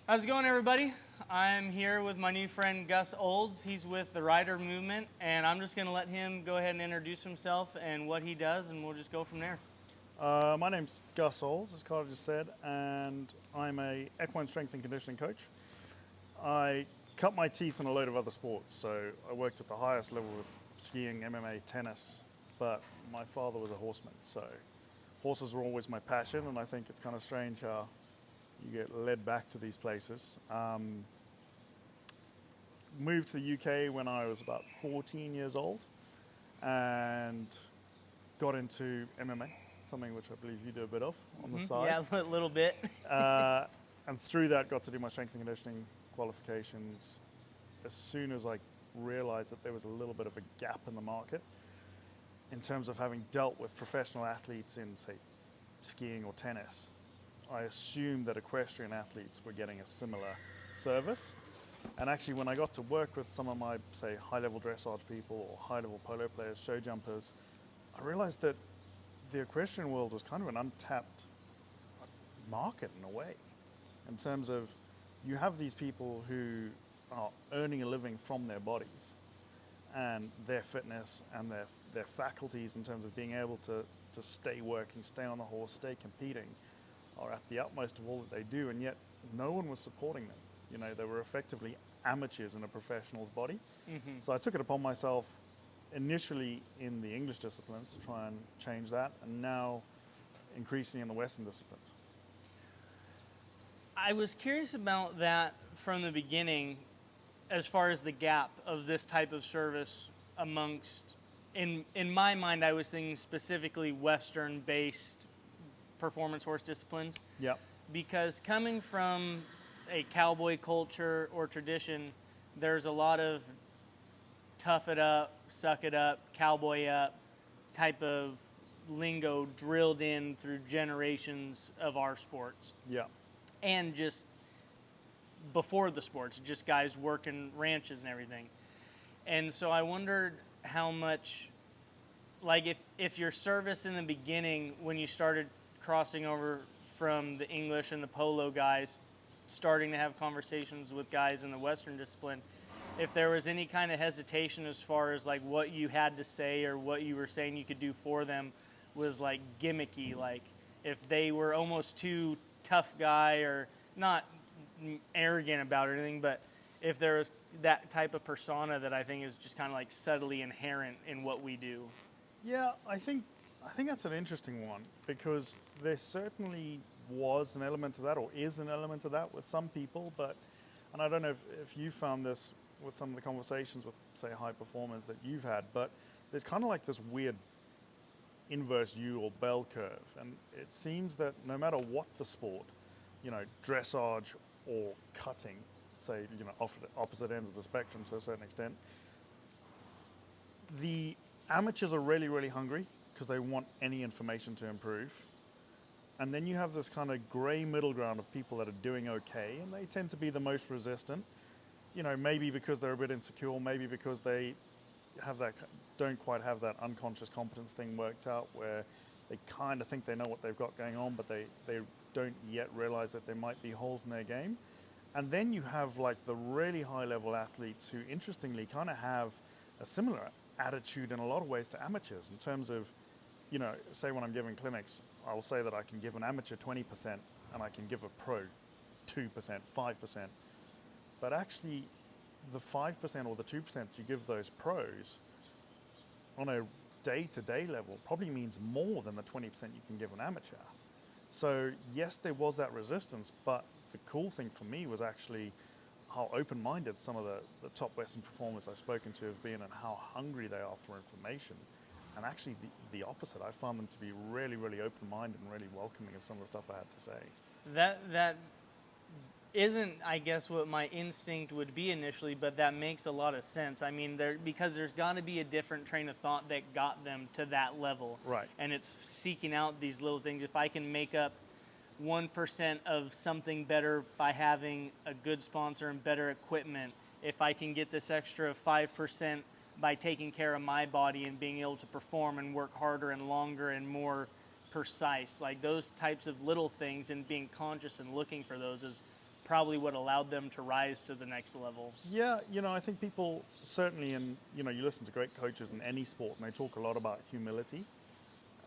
How's it going, everybody? I'm here with my new friend Gus Olds. He's with the Rider Movement, and I'm just going to let him go ahead and introduce himself and what he does, and we'll just go from there. My name's Gus Olds, as Carter just said, and I'm a equine strength and conditioning coach. I cut my teeth in a load of other sports, so I worked at the highest level with skiing, MMA, tennis, but my father was a horseman, so horses were always my passion, and I think it's kind of strange how you get led back to these places. Moved to the UK when I was about 14 years old and got into MMA, something which I believe you do a bit of on the side. Yeah, a little bit. And through that got to do my strength and conditioning qualifications as soon as I realized that there was a little bit of a gap in the market in terms of having dealt with professional athletes in, say, skiing or tennis. I assumed that equestrian athletes were getting a similar service. And actually, when I got to work with some of my, say, high-level dressage people or high-level polo players, show jumpers, I realized that the equestrian world was kind of an untapped market in a way, in terms of you have these people who are earning a living from their bodies and their fitness and their faculties in terms of being able to stay working, stay on the horse, stay competing, are at the utmost of all that they do, and yet no one was supporting them. You know, they were effectively amateurs in a professional's body. So I took it upon myself initially in the English disciplines to try and change that, and now increasingly in the Western disciplines. I was curious about that from the beginning as far as the gap of this type of service amongst, in my mind, I was thinking specifically Western-based performance horse disciplines. Yeah. Because coming from a cowboy culture or tradition, there's a lot of tough it up, suck it up, cowboy up type of lingo drilled in through generations of our sports. Yeah. And just before the sports, just guys working ranches and everything. And so I wondered how much, like if your service in the beginning, when you started crossing over from the English and the polo guys, starting to have conversations with guys in the Western discipline, if there was any kind of hesitation as far as like what you had to say or what you were saying you could do for them was like gimmicky, like if they were almost too tough guy or not arrogant about it or anything, but if there was that type of persona that I think is just kind of like subtly inherent in what we do. Yeah, I think that's an interesting one, because there certainly was an element of that, or is an element of that with some people, and I don't know if you found this with some of the conversations with, say, high performers that you've had, but there's kind of like this weird inverse U or bell curve, and it seems that no matter what the sport, you know, dressage or cutting, say, you know, opposite ends of the spectrum to a certain extent, the amateurs are really, really hungry because they want any information to improve. And then you have this kind of gray middle ground of people that are doing okay, and they tend to be the most resistant. You know, maybe because they're a bit insecure, maybe because they don't quite have that unconscious competence thing worked out, where they kind of think they know what they've got going on, but they don't yet realize that there might be holes in their game. And then you have like the really high level athletes who interestingly kind of have a similar attitude in a lot of ways to amateurs, in terms of, you know, say when I'm giving clinics, I'll say that I can give an amateur 20% and I can give a pro 2%, 5%. But actually, the 5% or the 2% you give those pros on a day-to-day level probably means more than the 20% you can give an amateur. So yes, there was that resistance, but the cool thing for me was actually how open-minded some of the top Western performers I've spoken to have been, and how hungry they are for information. And actually the opposite, I found them to be really, really open-minded and really welcoming of some of the stuff I had to say. That isn't, I guess, what my instinct would be initially, but that makes a lot of sense. I mean, because there's got to be a different train of thought that got them to that level. Right. And it's seeking out these little things. If I can make up 1% of something better by having a good sponsor and better equipment, if I can get this extra 5% by taking care of my body and being able to perform and work harder and longer and more precise, like those types of little things, and being conscious and looking for those is probably what allowed them to rise to the next level. Yeah, I think people certainly, and you listen to great coaches in any sport, and they talk a lot about humility,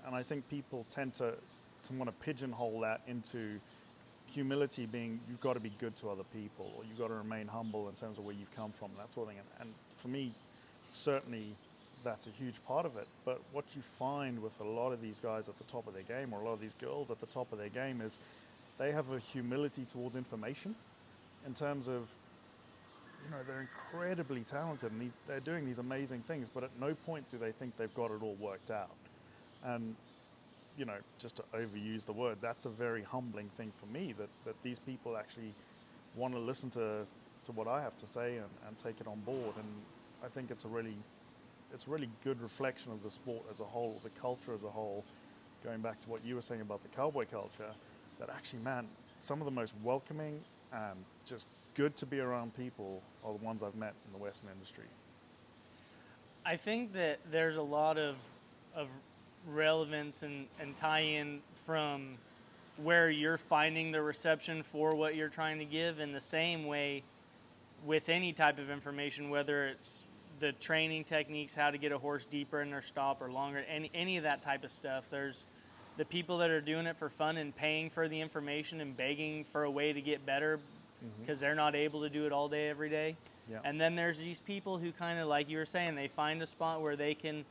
and I think people tend to want to pigeonhole that into humility being you've got to be good to other people, or you've got to remain humble in terms of where you've come from, that sort of thing. And for me, certainly that's a huge part of it. But what you find with a lot of these guys at the top of their game, or a lot of these girls at the top of their game, is they have a humility towards information in terms of, they're incredibly talented and they're doing these amazing things, but at no point do they think they've got it all worked out. And, just to overuse the word, that's a very humbling thing for me, that these people actually want to listen to what I have to say and take it on board. And I think it's a really good reflection of the sport as a whole, the culture as a whole, going back to what you were saying about the cowboy culture, that actually, man, some of the most welcoming and just good to be around people are the ones I've met in the Western industry. I think that there's a lot of relevance and tie-in from where you're finding the reception for what you're trying to give, in the same way with any type of information, whether it's the training techniques, how to get a horse deeper in their stop or longer, any of that type of stuff. There's the people that are doing it for fun and paying for the information and begging for a way to get better because they're not able to do it all day, every day. Yeah. And then there's these people who kind of, like you were saying, they find a spot where they can,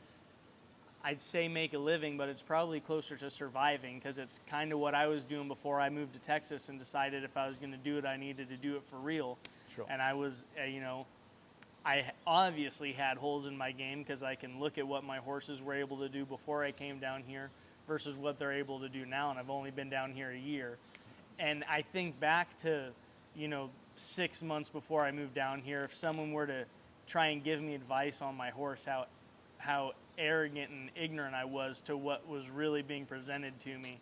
I'd say, make a living, but it's probably closer to surviving, because it's kind of what I was doing before I moved to Texas and decided if I was going to do it, I needed to do it for real. Sure. And I was, I obviously had holes in my game, because I can look at what my horses were able to do before I came down here versus what they're able to do now, and I've only been down here a year. And I think back to, 6 months before I moved down here, if someone were to try and give me advice on my horse, how arrogant and ignorant I was to what was really being presented to me.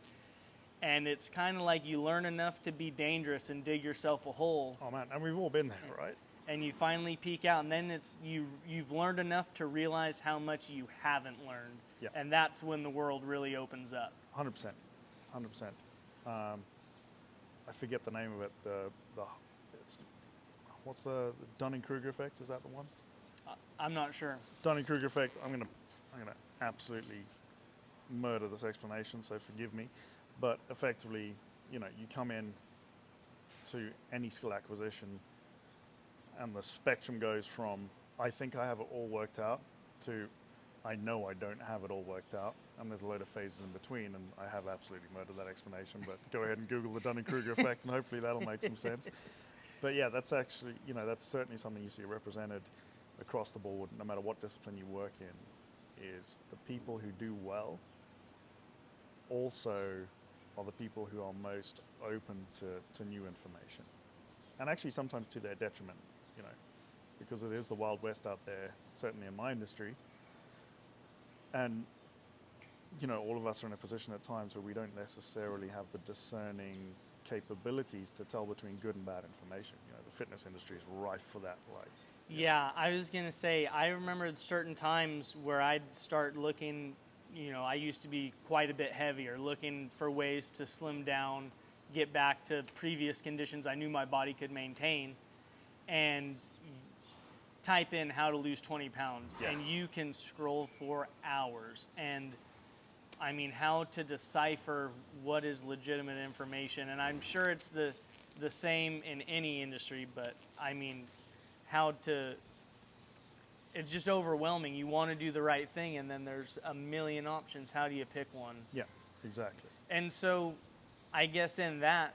And it's kind of like you learn enough to be dangerous and dig yourself a hole. Oh man, and we've all been there, right? And you finally peak out, and then you've learned enough to realize how much you haven't learned. Yeah. And that's when the world really opens up. 100%. I forget the name of it. What's the Dunning-Kruger effect? Is that the one? I'm not sure. Dunning-Kruger effect. I'm gonna absolutely murder this explanation, so forgive me. But effectively, you come in to any skill acquisition, and the spectrum goes from I think I have it all worked out to I know I don't have it all worked out, and there's a load of phases in between, and I have absolutely murdered that explanation, but go ahead and Google the Dunning-Kruger effect, and hopefully that'll make some sense. But yeah, that's actually, that's certainly something you see represented across the board, no matter what discipline you work in, is the people who do well also are the people who are most open to new information. And actually sometimes to their detriment, because it is the Wild West out there, certainly in my industry. And, all of us are in a position at times where we don't necessarily have the discerning capabilities to tell between good and bad information. The fitness industry is rife for that. Yeah, I was going to say, I remember certain times where I'd start looking, I used to be quite a bit heavier, looking for ways to slim down, get back to previous conditions I knew my body could maintain, and type in how to lose 20 pounds, and you can scroll for hours. And I mean, how to decipher what is legitimate information. And I'm sure it's the same in any industry, but I mean, it's just overwhelming. You want to do the right thing, and then there's a million options. How do you pick one? Yeah, exactly. And so I guess in that,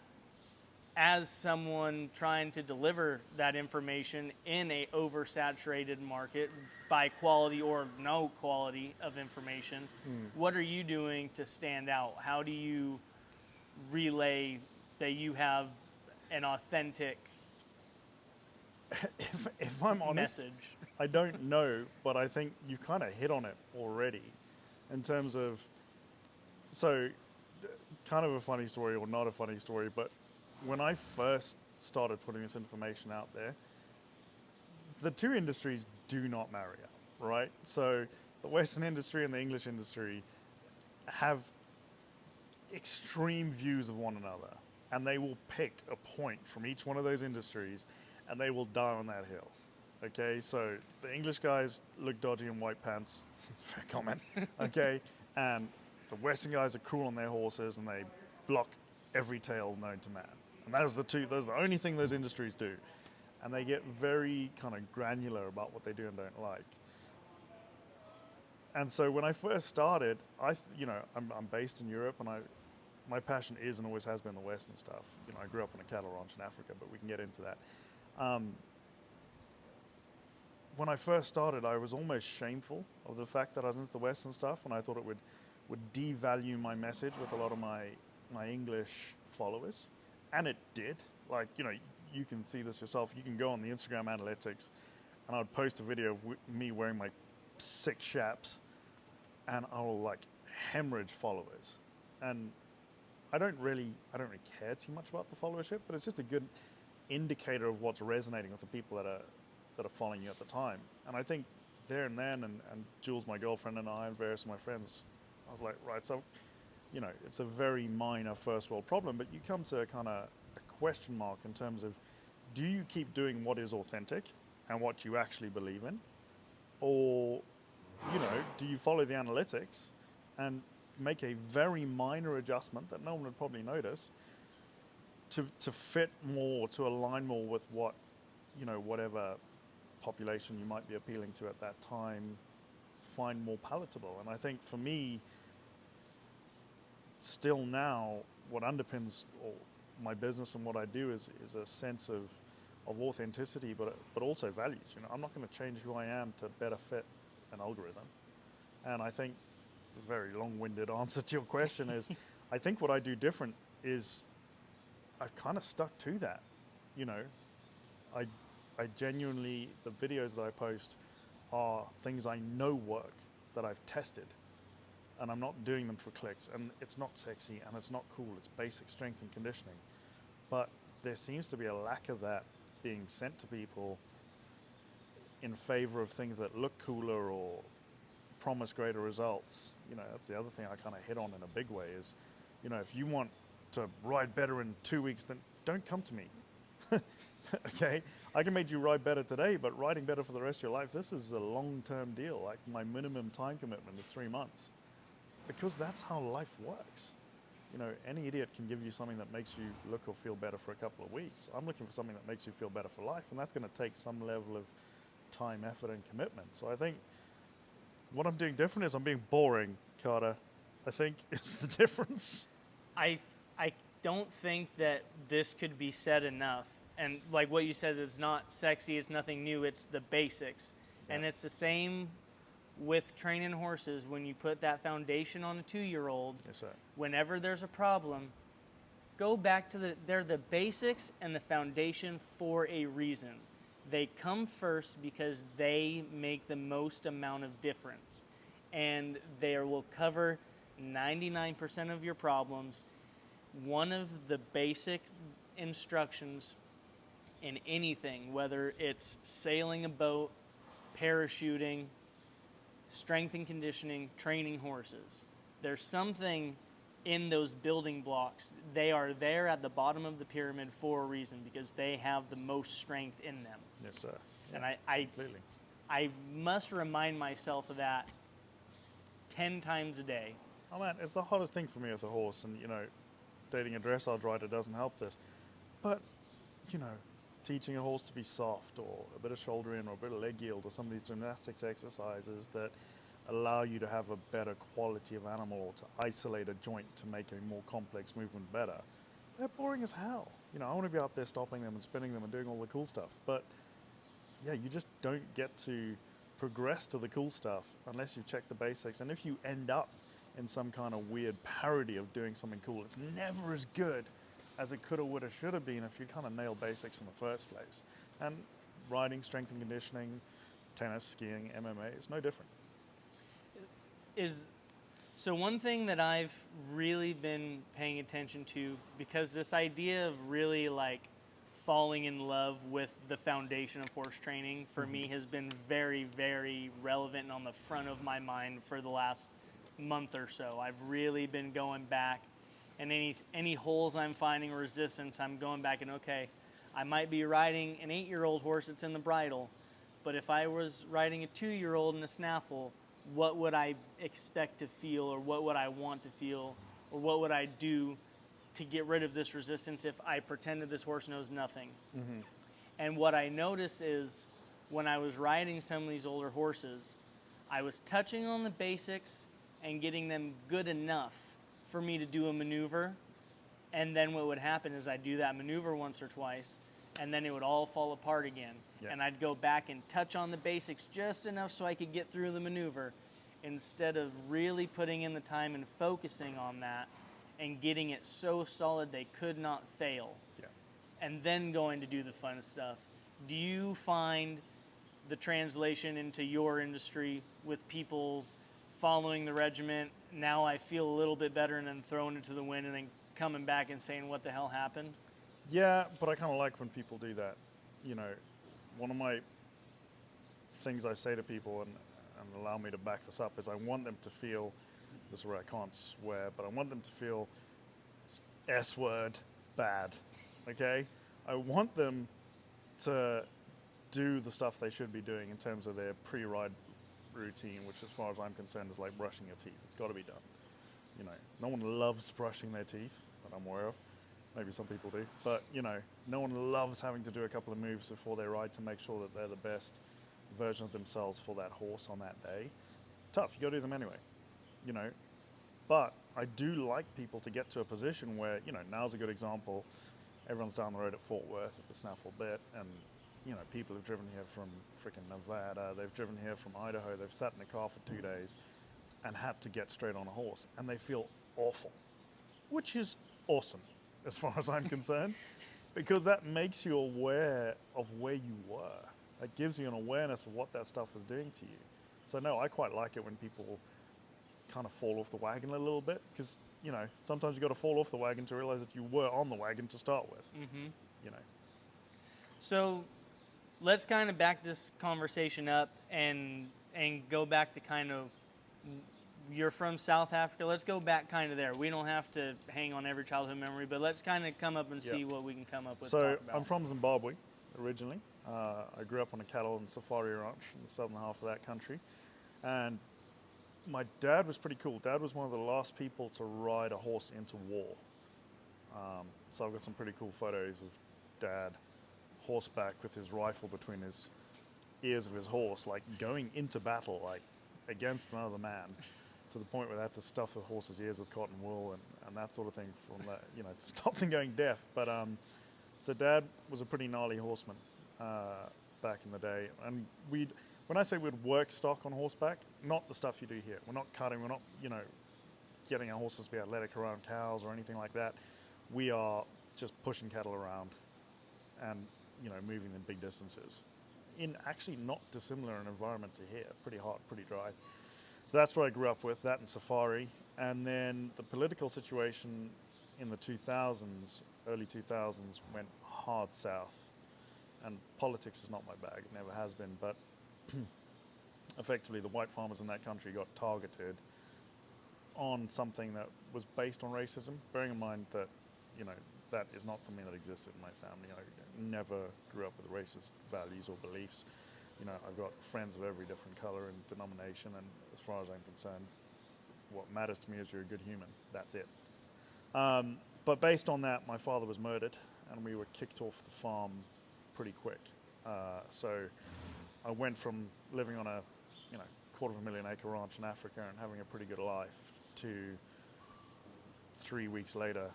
as someone trying to deliver that information in a oversaturated market by quality or no quality of information, what are you doing to stand out? How do you relay that you have an authentic if I'm honest, message? I don't know, but I think you kind of hit on it already in terms of, so kind of a funny story or not a funny story, but when I first started putting this information out there, the two industries do not marry up, right? So the Western industry and the English industry have extreme views of one another. and they will pick a point from each one of those industries, and they will die on that hill. Okay, so the English guys look dodgy in white pants, fair comment. Okay, and the Western guys are cruel on their horses, and they block every tail known to man. And those are the only thing those industries do. And they get very kind of granular about what they do and don't like. And so when I first started, I'm based in Europe, and my passion is and always has been the Western stuff. I grew up on a cattle ranch in Africa, but we can get into that. When I first started, I was almost shameful of the fact that I was into the Western stuff, and I thought it would devalue my message with a lot of my English followers. And it did. Like, you can see this yourself. You can go on the Instagram analytics, and I'd post a video of me wearing my 6 chaps, and I'll like hemorrhage followers. And I don't really care too much about the followership, but it's just a good indicator of what's resonating with the people that are following you at the time. And I think there and then, and Jules, my girlfriend, and I, and various of my friends, I was like, right, so, it's a very minor first world problem, but you come to kind of a question mark in terms of, do you keep doing what is authentic and what you actually believe in? Or, do you follow the analytics and make a very minor adjustment that no one would probably notice to fit more, to align more with what, whatever population you might be appealing to at that time find more palatable? And I think for me, still now, what underpins my business and what I do is a sense of authenticity, but also values. I'm not going to change who I am to better fit an algorithm. And I think a very long-winded answer to your question is, I think what I do different is I've kind of stuck to that. I genuinely, the videos that I post are things I know work, that I've tested, and I'm not doing them for clicks, and it's not sexy, and it's not cool. It's basic strength and conditioning. But there seems to be a lack of that being sent to people in favor of things that look cooler or promise greater results. That's the other thing I kind of hit on in a big way is, if you want to ride better in 2 weeks, then don't come to me. Okay, I can make you ride better today, but riding better for the rest of your life, this is a long-term deal. Like, my minimum time commitment is 3 months, because that's how life works. Any idiot can give you something that makes you look or feel better for a couple of weeks. I'm looking for something that makes you feel better for life, and that's going to take some level of time, effort, and commitment. So I think what I'm doing different is I'm being boring, Carter. I think it's the difference. I don't think that this could be said enough. And like what you said, it's not sexy, it's nothing new, it's the basics. Yeah. And it's the same with training horses. When you put that foundation on a 2-year-old, yes, sir. Whenever there's a problem, go back to they're the basics and the foundation for a reason. They come first because they make the most amount of difference. And they will cover 99% of your problems. One of the basic instructions in anything, whether it's sailing a boat, parachuting, strength and conditioning, training horses, there's something in those building blocks. They are there at the bottom of the pyramid for a reason, because they have the most strength in them. Yes, sir. Yeah, and completely. I must remind myself of that 10 times a day. Oh man, it's the hardest thing for me with a horse, and dating a dressage rider doesn't help this. But teaching a horse to be soft, or a bit of shoulder in, or a bit of leg yield, or some of these gymnastics exercises that allow you to have a better quality of animal, or to isolate a joint to make a more complex movement better, they're boring as hell. I want to be out there stopping them and spinning them and doing all the cool stuff. But yeah, you just don't get to progress to the cool stuff unless you check the basics. And if you end up in some kind of weird parody of doing something cool, it's never as good as it coulda, woulda, shoulda been if you kind of nail basics in the first place. And riding, strength and conditioning, tennis, skiing, MMA, it's no different. So one thing that I've really been paying attention to, because this idea of really like falling in love with the foundation of horse training for me has been very, very relevant and on the front of my mind for the last month or so. I've really been going back and any holes I'm finding resistance, I'm going back and, okay, I might be riding an 8-year-old horse that's in the bridle, but if I was riding a 2-year-old in a snaffle, what would I expect to feel, or what would I want to feel, or what would I do to get rid of this resistance if I pretended this horse knows nothing? Mm-hmm. And what I notice is when I was riding some of these older horses, I was touching on the basics and getting them good enough for me to do a maneuver. And then what would happen is I'd do that maneuver once or twice, and then it would all fall apart again. Yeah. And I'd go back and touch on the basics just enough so I could get through the maneuver, instead of really putting in the time and focusing on that and getting it so solid they could not fail. Yeah. And then going to do the fun stuff. Do you find the translation into your industry with people following the regiment, now I feel a little bit better, and then throwing it to the wind and then coming back and saying, what the hell happened? Yeah, but I kind of like when people do that. You know, one of my things I say to people, and allow me to back this up, is I want them to feel, this is where I can't swear, but I want them to feel S word bad, okay? I want them to do the stuff they should be doing in terms of their pre-ride routine, which as far as I'm concerned is like brushing your teeth. It's got to be done. You know, no one loves brushing their teeth that I'm aware of. Maybe some people do, but you know, no one loves having to do a couple of moves before they ride to make sure that they're the best version of themselves for that horse on that day. Tough, you got to do them anyway, you know. But I do like people to get to a position where, you know, now's a good example. Everyone's down the road at Fort Worth at the Snaffle Bit, and you know, people have driven here from freaking Nevada, they've driven here from Idaho, they've sat in a car for 2 days and had to get straight on a horse, and they feel awful, which is awesome as far as I'm concerned, because that makes you aware of where you were. It gives you an awareness of what that stuff is doing to you. So no, I quite like it when people kind of fall off the wagon a little bit, because you know, sometimes you got to fall off the wagon to realize that you were on the wagon to start with. Mm-hmm. You know. So let's kind of back this conversation up and go back to kind of, you're from South Africa. Let's go back kind of there. We don't have to hang on every childhood memory, but let's kind of come up and see what we can come up with. So I'm from Zimbabwe originally. I grew up on a cattle and safari ranch in the southern half of that country, and my dad was pretty cool. Dad was one of the last people to ride a horse into war. So I've got some pretty cool photos of Dad horseback with his rifle between his ears of his horse, like going into battle, like against another man, to the point where they had to stuff the horse's ears with cotton wool and that sort of thing from that, you know, to stop them going deaf. But so Dad was a pretty gnarly horseman back in the day, and when I say we'd work stock on horseback, not the stuff you do here. We're not cutting, we're not, you know, getting our horses to be athletic around cows or anything like that. We are just pushing cattle around and, you know, moving them big distances in actually not dissimilar an environment to here. Pretty hot, pretty dry. So that's what I grew up with, that and safari. And then the political situation in the 2000s, early 2000s, went hard south. And politics is not my bag, it never has been, but effectively the white farmers in that country got targeted on something that was based on racism, bearing in mind that, you know, that is not something that existed in my family. I never grew up with racist values or beliefs. You know, I've got friends of every different color and denomination, and as far as I'm concerned, what matters to me is you're a good human. That's it. But based on that, my father was murdered, and we were kicked off the farm pretty quick. So I went from living on a, you know, 250,000 acre ranch in Africa and having a pretty good life to 3 weeks later,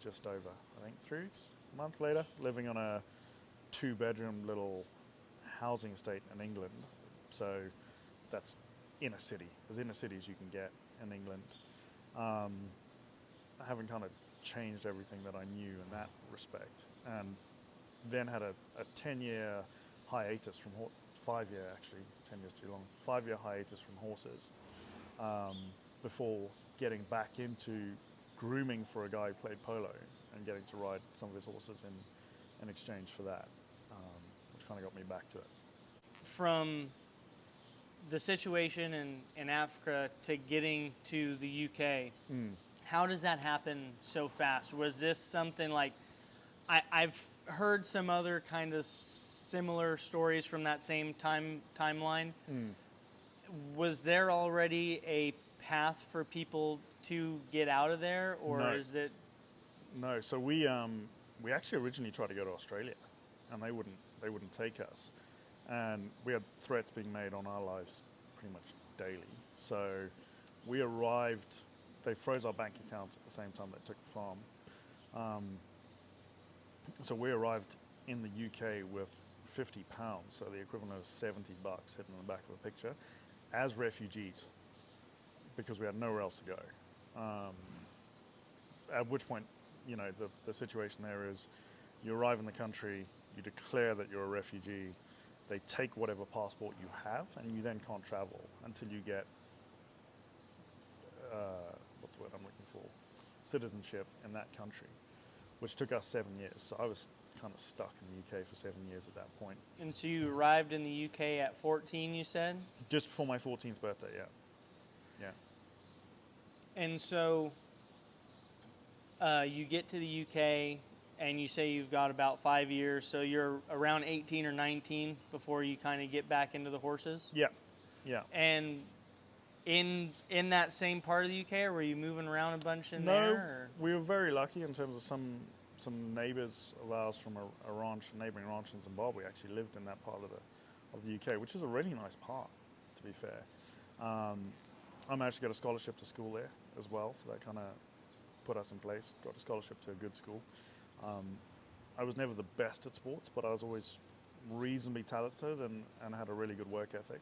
just over, I think 3 weeks, a month later, living on a 2-bedroom little housing estate in England. So that's inner city, as inner city as you can get in England. Having kind of changed everything that I knew in that respect, and then had a 10-year hiatus from 5-year actually, 10 years too long, 5-year hiatus from horses, before getting back into grooming for a guy who played polo and getting to ride some of his horses in exchange for that, which kind of got me back to it. From the situation in Africa to getting to the UK, How does that happen so fast? Was this something like I've heard some other kind of similar stories from that same timeline? Was there already a path for people to get out of there, or No. is it? No, so we actually originally tried to go to Australia, and they wouldn't take us, and we had threats being made on our lives pretty much daily. So we arrived. They froze our bank accounts at the same time they took the farm. So we arrived in the UK with £50, so the equivalent of $70 hidden in the back of a picture, as refugees, because we had nowhere else to go. At which point, the situation there is you arrive in the country, you declare that you're a refugee, they take whatever passport you have, and you then can't travel until you get, what's the word I'm looking for, citizenship in that country, which took us 7 years. So I was kind of stuck in the UK for 7 years at that point. And so you arrived in the UK at 14, you said? Just before my 14th birthday, yeah. And so you get to the UK and you say you've got about 5 years, so you're around 18 or 19 before you kind of get back into the horses? Yeah. And in that same part of the UK, or were you moving around a bunch in there? Or? We were very lucky in terms of some neighbours of ours from a neighbouring ranch in Zimbabwe actually lived in that part of the UK, which is a really nice part, to be fair. I managed to get a scholarship to school there as well, so that kind of put us in place. Got a scholarship to a good school. I was never the best at sports, but I was always reasonably talented and had a really good work ethic.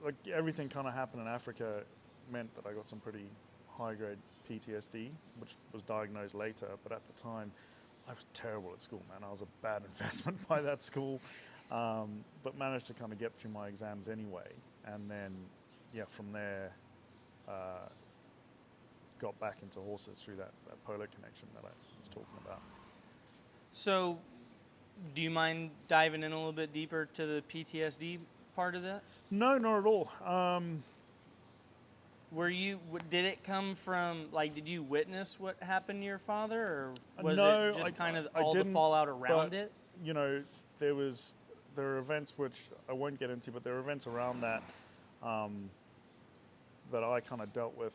Like everything kind of happened in Africa meant that I got some pretty high-grade PTSD, which was diagnosed later, but at the time I was terrible at school, man. I was a bad investment by that school, but managed to kind of get through my exams anyway, and then from there got back into horses through that polo connection that I was talking about. So do you mind diving in a little bit deeper to the PTSD part of that? No, not at all. Did it come from, like, did you witness what happened to your father, or was No, it just kind of I all the didn't, fallout around but, it? There are events which I won't get into, but there are events around that that I kind of dealt with.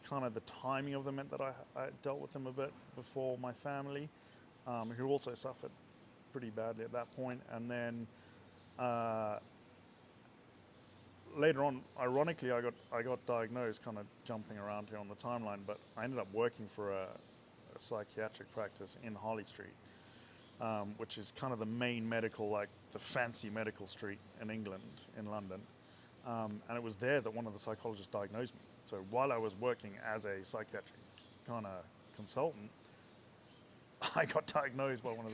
Kind of the timing of them meant that I dealt with them a bit before my family, who also suffered pretty badly at that point. And then later on, ironically, I got diagnosed, kind of jumping around here on the timeline, but I ended up working for a psychiatric practice in Harley Street, which is kind of the main medical, like the fancy medical street in England, in London. And it was there that one of the psychologists diagnosed me. So while I was working as a psychiatric kind of consultant, I got diagnosed by one of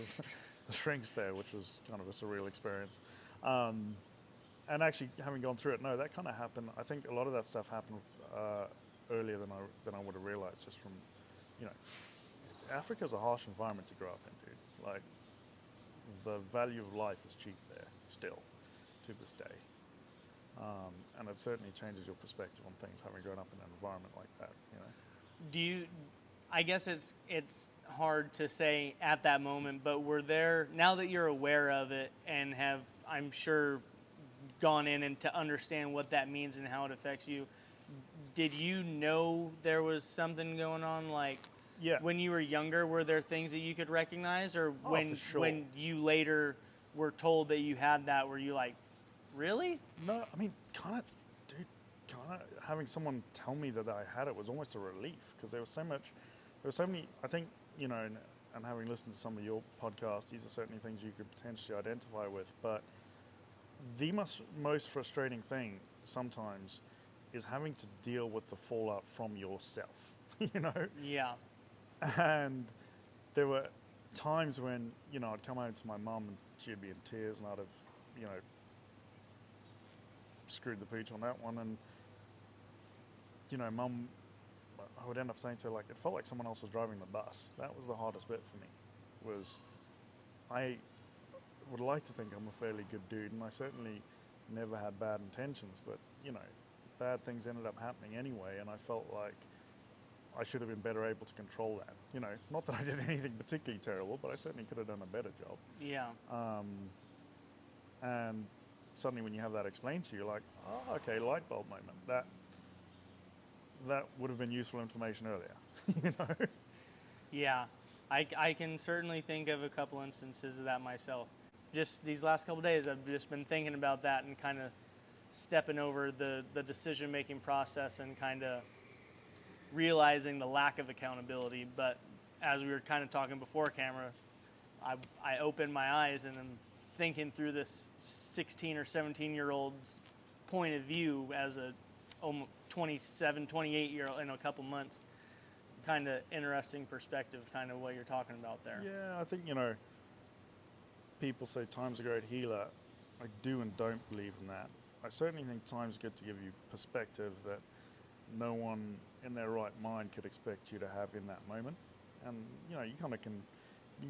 the shrinks there, which was kind of a surreal experience. And actually, having gone through it, no, that kind of happened. I think a lot of that stuff happened earlier than I would have realized. Just from, Africa's a harsh environment to grow up in, dude. Like, the value of life is cheap there still, to this day. And it certainly changes your perspective on things, having grown up in an environment like that. I guess it's hard to say at that moment, but were there, now that you're aware of it and have, I'm sure, gone in and to understand what that means and how it affects you, did you know there was something going on? Like, when you were younger, were there things that you could recognize? Or for sure. when you later were told that you had that, were you like, really? No, I mean, kind of having someone tell me that I had it was almost a relief, because there was so many, I think, and having listened to some of your podcasts, these are certainly things you could potentially identify with, but the most frustrating thing sometimes is having to deal with the fallout from yourself, Yeah. And there were times when, I'd come home to my mum and she'd be in tears, and I'd have, screwed the pooch on that one, and Mum, I would end up saying to her, like, it felt like someone else was driving the bus. That was the hardest bit for me. Was I would like to think I'm a fairly good dude, and I certainly never had bad intentions, but bad things ended up happening anyway, and I felt like I should have been better able to control that. You know, not that I did anything particularly terrible, but I certainly could have done a better job. Yeah. And suddenly when you have that explained to you, like, oh, okay, light bulb moment. That would have been useful information earlier, you know? Yeah, I can certainly think of a couple instances of that myself. Just these last couple days, I've just been thinking about that and kind of stepping over the decision-making process and kind of realizing the lack of accountability. But as we were kind of talking before camera, I opened my eyes and I'm thinking through this 16 or 17-year-old's point of view as a 27, 28-year-old in a couple months. Kind of interesting perspective, kind of what you're talking about there. Yeah, I think, you know, people say time's a great healer. I do and don't believe in that. I certainly think time's good to give you perspective that no one in their right mind could expect you to have in that moment. And, you know, you can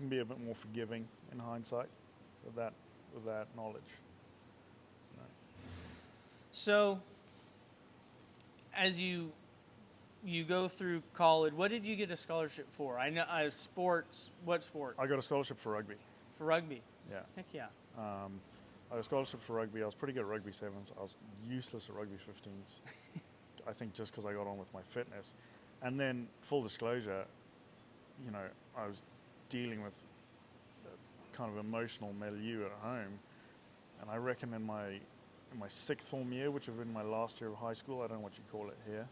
be a bit more forgiving in hindsight with that knowledge. You know. So, as you go through college, what did you get a scholarship for? I know sports. What sport? I got a scholarship for rugby. For rugby. Yeah. Heck yeah. I got a scholarship for rugby. I was pretty good at rugby sevens. I was useless at rugby 15s. I think just because I got on with my fitness. And then, full disclosure, you know, I was dealing with a kind of emotional milieu at home. And I reckon in my sixth form year, which would have been my last year of high school, I don't know what you call it here,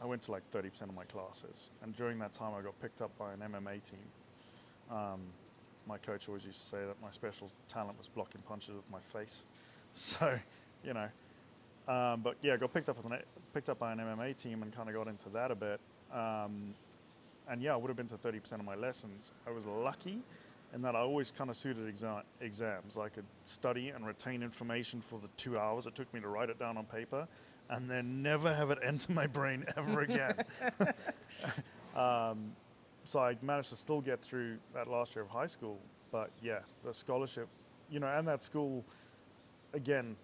I went to like 30% of my classes. And during that time, I got picked up by an MMA team. My coach always used to say that my special talent was blocking punches with my face. So, you know, but yeah, I got picked up by an MMA team and kind of got into that a bit. And yeah, I would have been to 30% of my lessons. I was lucky in that I always kind of suited exams. I could study and retain information for the 2 hours it took me to write it down on paper, and then never have it enter my brain ever again. So I managed to still get through that last year of high school. But yeah, the scholarship, you know, and that school, again,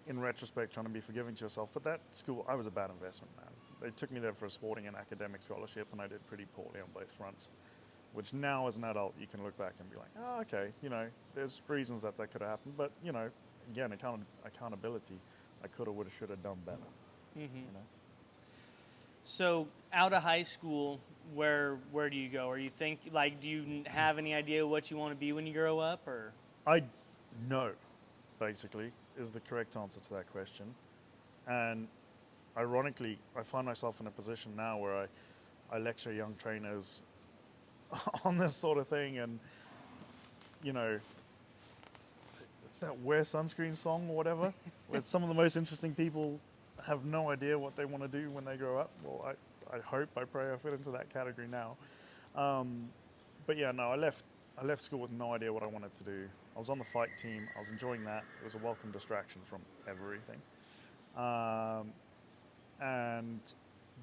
in retrospect, trying to be forgiving to yourself, but that school, I was a bad investment, man. They took me there for a sporting and academic scholarship, and I did pretty poorly on both fronts, which now as an adult, you can look back and be like, oh, okay, you know, there's reasons that could have happened, but, you know, again, accountability, I could have, would have, should have done better. Mm-hmm. You know? So, out of high school, where do you go? Or you think, like, do you have any idea what you want to be when you grow up, or? I know, basically, is the correct answer to that question. And ironically, I find myself in a position now where I lecture young trainers on this sort of thing, and, you know, it's that Wear Sunscreen song or whatever, where some of the most interesting people have no idea what they want to do when they grow up. Well, I hope, I pray I fit into that category now. But yeah, no, I left school with no idea what I wanted to do. I was on the fight team. I was enjoying that. It was a welcome distraction from everything. And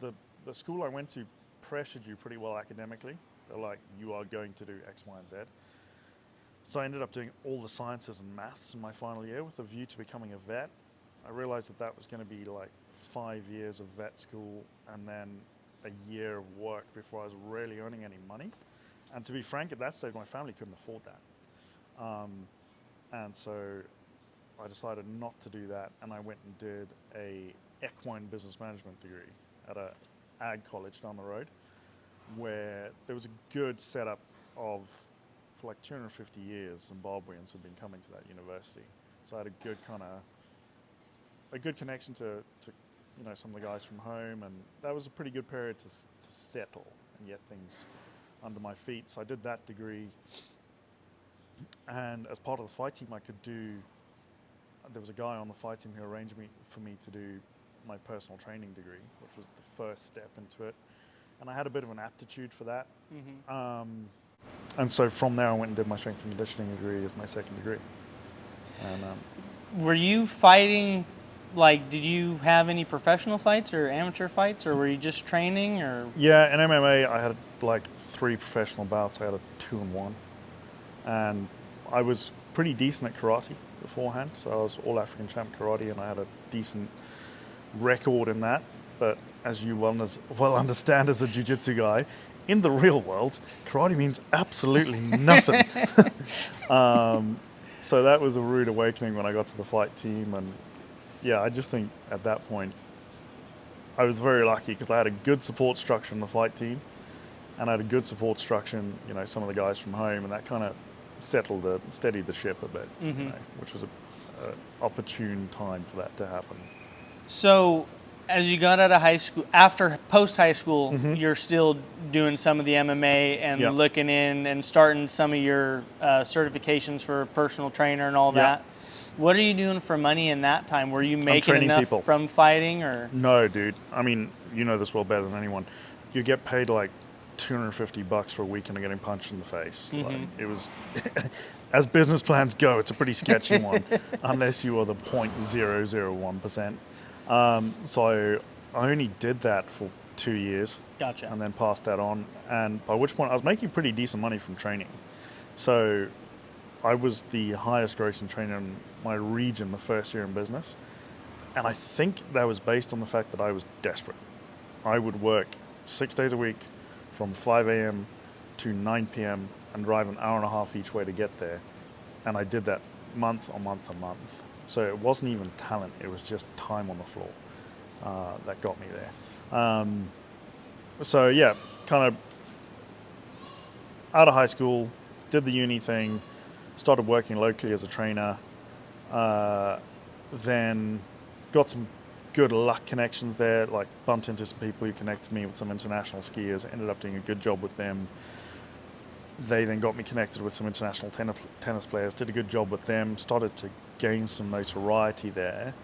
the school I went to pressured you pretty well academically. They're like, you are going to do X, Y, and Z. So I ended up doing all the sciences and maths in my final year with a view to becoming a vet. I realized that was going to be like 5 years of vet school and then a year of work before I was really earning any money. And to be frank, at that stage, my family couldn't afford that. And so I decided not to do that, and I went and did a equine business management degree at a ag college down the road, where there was a good setup of, for like 250 years, Zimbabweans had been coming to that university. So I had a good connection to you know, some of the guys from home, and that was a pretty good period to settle and get things under my feet. So I did that degree, and as part of the fight team, there was a guy on the fight team who arranged for me to do my personal training degree, which was the first step into it, and I had a bit of an aptitude for that. Mm-hmm. And so from there, I went and did my strength and conditioning degree as my second degree. And were you fighting? Like, did you have any professional fights or amateur fights, or were you just training, or? Yeah, in MMA, I had like 3 professional bouts. I had a 2-1, and I was pretty decent at karate beforehand. So I was all African champ karate, and I had a decent record in that, but as you well understand as a jiu-jitsu guy, in the real world, karate means absolutely nothing. So that was a rude awakening when I got to the fight team, and yeah, I just think at that point I was very lucky because I had a good support structure in the fight team, and I had a good support structure in, some of the guys from home, and that kind of steadied the ship a bit, which was a opportune time for that to happen. So, as you got out of high school, post high school, you're still doing some of the MMA and Yep. looking in and starting some of your certifications for personal trainer and all that. What are you doing for money in that time? Were you making training enough people. from fighting, or? No, dude. I mean, you know this well better than anyone. You get paid like $250 for a weekend of getting punched in the face. Like, it was, as business plans go, it's a pretty sketchy one, unless you are the 0.001%. So I only did that for 2 years. Gotcha. And then passed that on. And by which point I was making pretty decent money from training. So I was the highest grossing trainer in my region the first year in business. And I think that was based on the fact that I was desperate. I would work 6 days a week from 5 a.m. to 9 p.m. and drive an hour and a half each way to get there. And I did that month on month on month. So it wasn't even talent, it was just time on the floor that got me there. So yeah, kind of out of high school, did the uni thing, started working locally as a trainer, then got some good luck connections there, like bumped into some people who connected me with some international skiers, ended up doing a good job with them. They then got me connected with some international tennis players, did a good job with them, started to gain some notoriety there,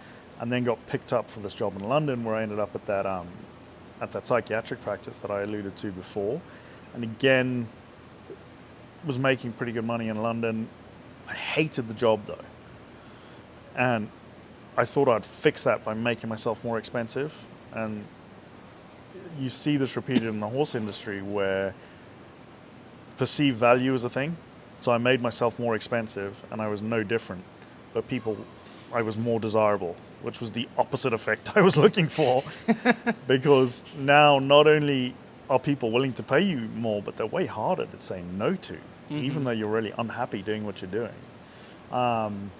and then got picked up for this job in London where I ended up at that psychiatric practice that I alluded to before. And again, was making pretty good money in London. I hated the job though. And I thought I'd fix that by making myself more expensive. And you see this repeated in the horse industry where perceived value is a thing. So I made myself more expensive and I was no different. But I was more desirable, which was the opposite effect I was looking for. Because now not only are people willing to pay you more, but they're way harder to say no to, even though you're really unhappy doing what you're doing. And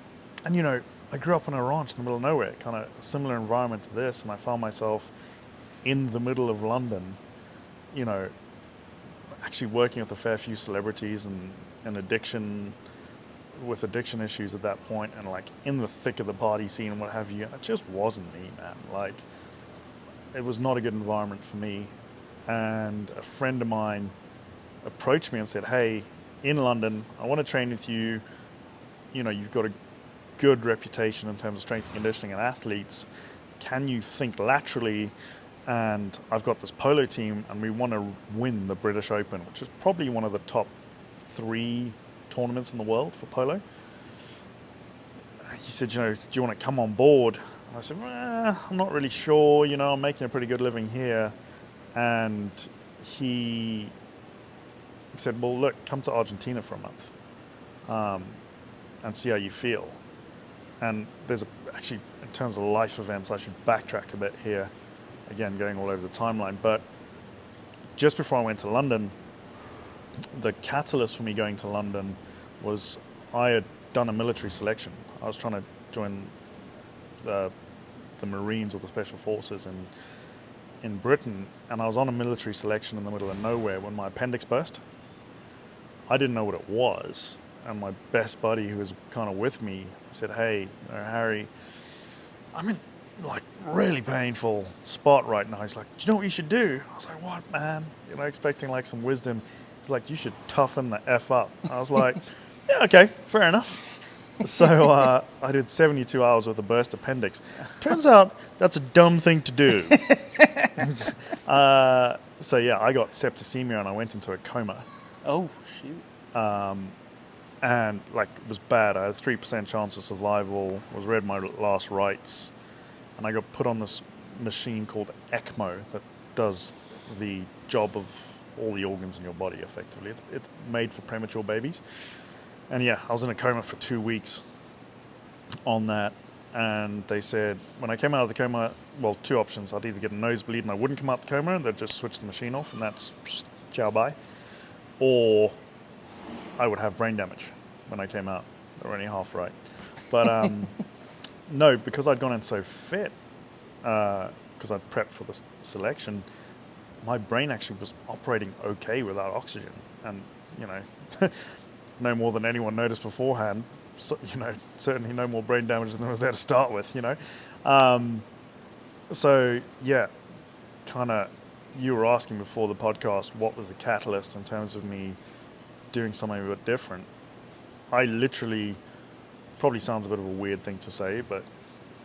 I grew up on a ranch in the middle of nowhere, kind of similar environment to this, and I found myself in the middle of London, actually working with a fair few celebrities and addiction issues at that point, and like in the thick of the party scene and what have you. It just wasn't me, man. Like, it was not a good environment for me. And a friend of mine approached me and said, hey, in London, I want to train with you. You've got a good reputation in terms of strength and conditioning and athletes. Can you think laterally? And I've got this polo team and we want to win the British Open, which is probably one of the top 3 tournaments in the world for polo. He said, do you want to come on board? And I said, I'm not really sure. I'm making a pretty good living here. And he said, well, look, come to Argentina for a month and see how you feel. And there's actually, in terms of life events, I should backtrack a bit here. Again, going all over the timeline. But just before I went to London, the catalyst for me going to London was I had done a military selection. I was trying to join the Marines or the Special Forces in Britain, and I was on a military selection in the middle of nowhere when my appendix burst. I didn't know what it was, and my best buddy who was kind of with me said, hey, Harry, I'm in like really painful spot right now. He's like, do you know what you should do? I was like, what, man? Expecting like some wisdom. He's like, you should toughen the F up. I was like, yeah, okay, fair enough. So I did 72 hours with a burst appendix. Turns out that's a dumb thing to do. So yeah, I got septicemia and I went into a coma. Oh, shoot. And like, it was bad. I had a 3% chance of survival, was read my last rites, and I got put on this machine called ECMO that does the job of all the organs in your body effectively. It's made for premature babies. And yeah, I was in a coma for 2 weeks on that. And they said, when I came out of the coma, well, two options. I'd either get a nosebleed and I wouldn't come out the coma and they'd just switch the machine off and that's ciao bye. Or I would have brain damage when I came out. They were only half right. But no, because I'd gone in so fit, because I'd prepped for the selection, my brain actually was operating okay without oxygen. And, you know, no more than anyone noticed beforehand. So, you know, certainly no more brain damage than was there to start with, you know. So, yeah, kind of, you were asking before the podcast, what was the catalyst in terms of me doing something a bit different? I literally, probably sounds a bit of a weird thing to say, but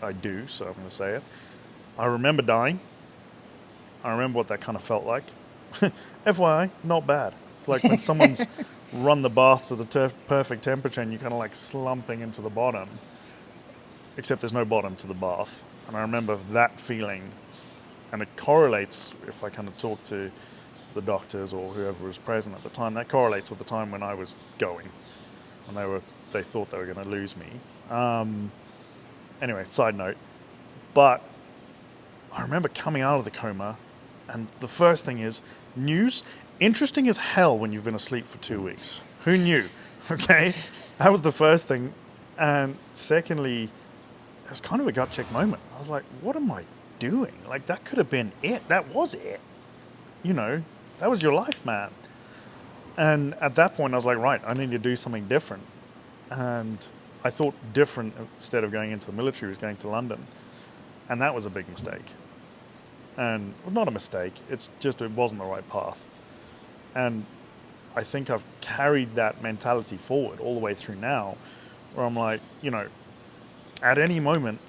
I do, so I'm going to say it. I remember dying. I remember what that kind of felt like. FYI, not bad. It's like when someone's run the bath to the perfect temperature and you're kind of like slumping into the bottom, except there's no bottom to the bath. And I remember that feeling, and it correlates, if I kind of talk to the doctors or whoever was present at the time, that correlates with the time when I was going, and they thought they were going to lose me. Anyway, side note. But I remember coming out of the coma, and the first thing is, news, interesting as hell when you've been asleep for 2 weeks. Who knew? Okay? That was the first thing. And secondly, it was kind of a gut check moment. I was like, what am I doing? Like, that could have been it. That was it. You know, that was your life, man. And at that point, I was like, right, I need to do something different. And I thought different, instead of going into the military, was going to London. And that was a big mistake. And well, not a mistake, it's just it wasn't the right path. And I think I've carried that mentality forward all the way through now, where I'm like, you know, at any moment,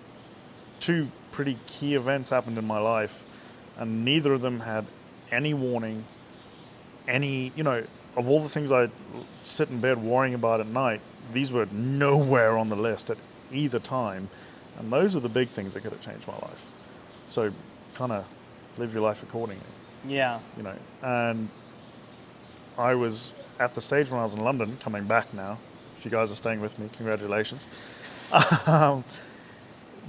two pretty key events happened in my life, and neither of them had any warning, any, you know, of all the things I sit in bed worrying about at night, these were nowhere on the list at either time. And those are the big things that could have changed my life. So kind of live your life accordingly. Yeah. You know, and I was at the stage when I was in London, coming back now. If you guys are staying with me, congratulations.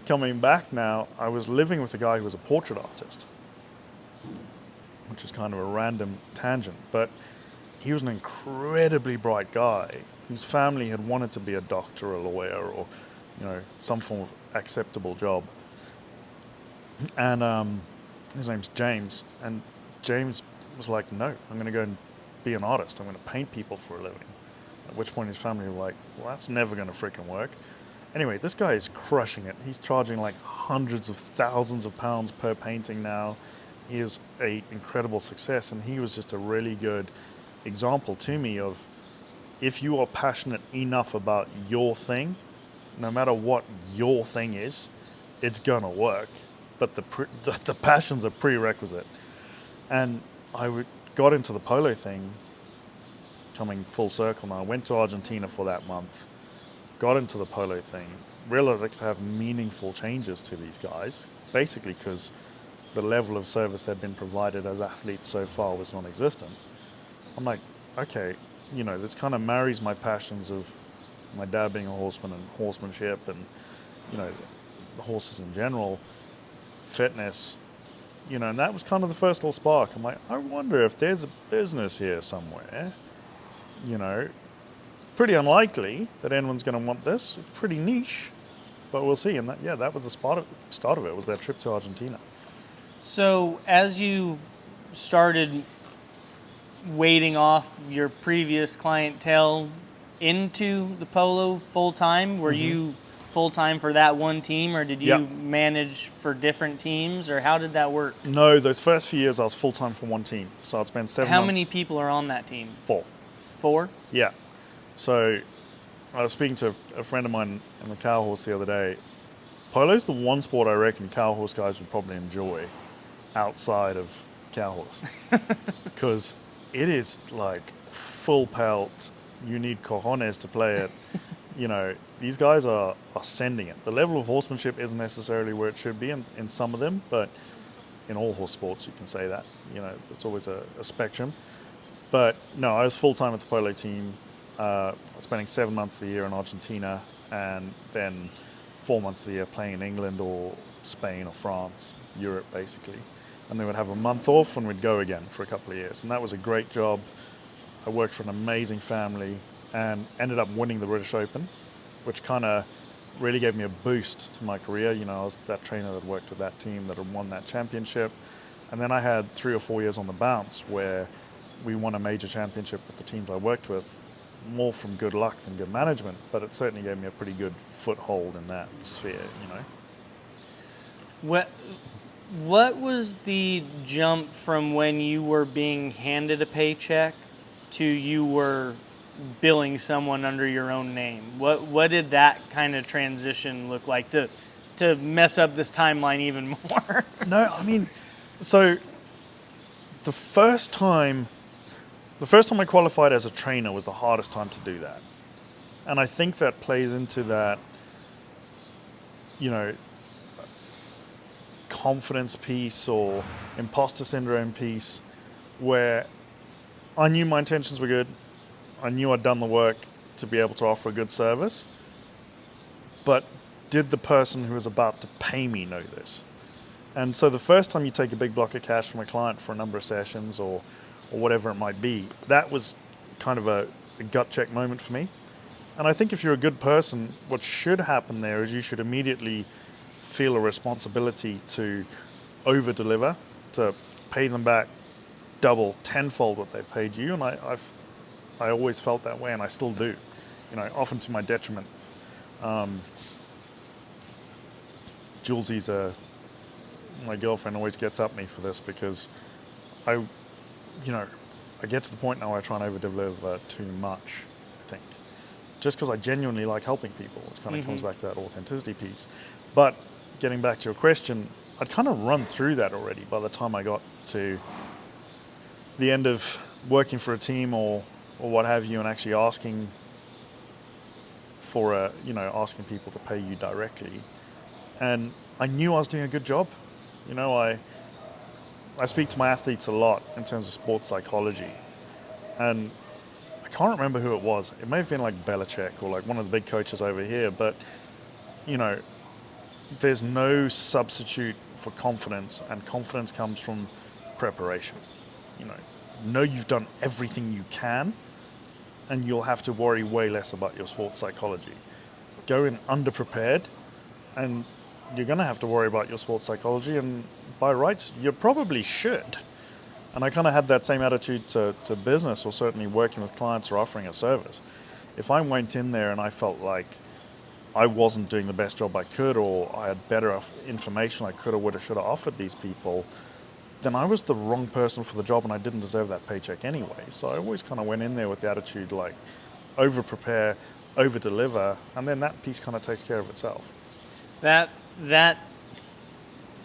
Coming back now, I was living with a guy who was a portrait artist, which is kind of a random tangent, but he was an incredibly bright guy whose family had wanted to be a doctor or a lawyer or, you know, some form of acceptable job. And his name's James, and James was like, no, I'm going to go and be an artist. I'm going to paint people for a living. At which point his family were like, well, that's never going to freaking work. Anyway, this guy is crushing it. He's charging like hundreds of thousands of pounds per painting now. He is an incredible success, and he was just a really good example to me of, if you are passionate enough about your thing, no matter what your thing is, it's gonna work. But the passion's a prerequisite. And I got into the polo thing, coming full circle now. I went to Argentina for that month, got into the polo thing, realized I could have meaningful changes to these guys, basically because the level of service they'd been provided as athletes so far was non-existent. I'm like, okay, you know, this kind of marries my passions of my dad being a horseman and horsemanship and, you know, the horses in general, fitness, you know, and that was kind of the first little spark. I'm like, I wonder if there's a business here somewhere, you know, pretty unlikely that anyone's going to want this. It's pretty niche, but we'll see. And that, yeah, that was the start of it, was that trip to Argentina. So as you started wading off your previous clientele into the polo full time, were you full time for that one team, or did you manage for different teams, or how did that work? No, those first few years I was full time for one team. So I'd spend 7 months. How many people are on that team? 4. 4? Yeah. So I was speaking to a friend of mine in the cow horse the other day. Polo's the one sport I reckon cow horse guys would probably enjoy outside of cow horse. Because it is like full pelt. You need cojones to play it. You know, these guys are sending it. The level of horsemanship isn't necessarily where it should be in some of them, but in all horse sports you can say that. You know, it's always a spectrum. But no, I was full-time with the polo team, spending 7 months of the year in Argentina, and then 4 months of the year playing in England or Spain or France, Europe basically. And they would have a month off and we'd go again for a couple of years. And that was a great job. I worked for an amazing family and ended up winning the British Open, which kind of really gave me a boost to my career. You know, I was that trainer that worked with that team that had won that championship. And then I had 3 or 4 years on the bounce where we won a major championship with the teams I worked with, more from good luck than good management, but it certainly gave me a pretty good foothold in that sphere, you know. What was the jump from when you were being handed a paycheck to you were billing someone under your own name? What did that kind of transition look like to mess up this timeline even more? No, I mean, so the first time I qualified as a trainer was the hardest time to do that. And I think that plays into that, you know, confidence piece or imposter syndrome piece where I knew my intentions were good. I knew I'd done the work to be able to offer a good service. But did the person who was about to pay me know this? And so the first time you take a big block of cash from a client for a number of sessions or whatever it might be, that was kind of a gut check moment for me. And I think if you're a good person, what should happen there is you should immediately feel a responsibility to over-deliver, to pay them back double, tenfold what they've paid you. And I always felt that way, and I still do, you know, often to my detriment. Julesie's my girlfriend always gets at me for this because I get to the point now where I try and over-deliver too much, I think. Just because I genuinely like helping people, which kind of comes back to that authenticity piece. But getting back to your question, I'd kind of run through that already by the time I got to the end of working for a team or what have you, and actually asking asking people to pay you directly. And I knew I was doing a good job. You know, I speak to my athletes a lot in terms of sports psychology, and I can't remember who it was. It may have been like Belichick or like one of the big coaches over here, but you know, there's no substitute for confidence, and confidence comes from preparation. You know you've done everything you can, and you'll have to worry way less about your sports psychology. Go in underprepared, and you're going to have to worry about your sports psychology, and by rights, you probably should. And I kind of had that same attitude to business, or certainly working with clients or offering a service. If I went in there and I felt like I wasn't doing the best job I could, or I had better information I could or would have should have offered these people, then I was the wrong person for the job and I didn't deserve that paycheck anyway. So I always kind of went in there with the attitude like over-prepare, over-deliver, and then that piece kind of takes care of itself. That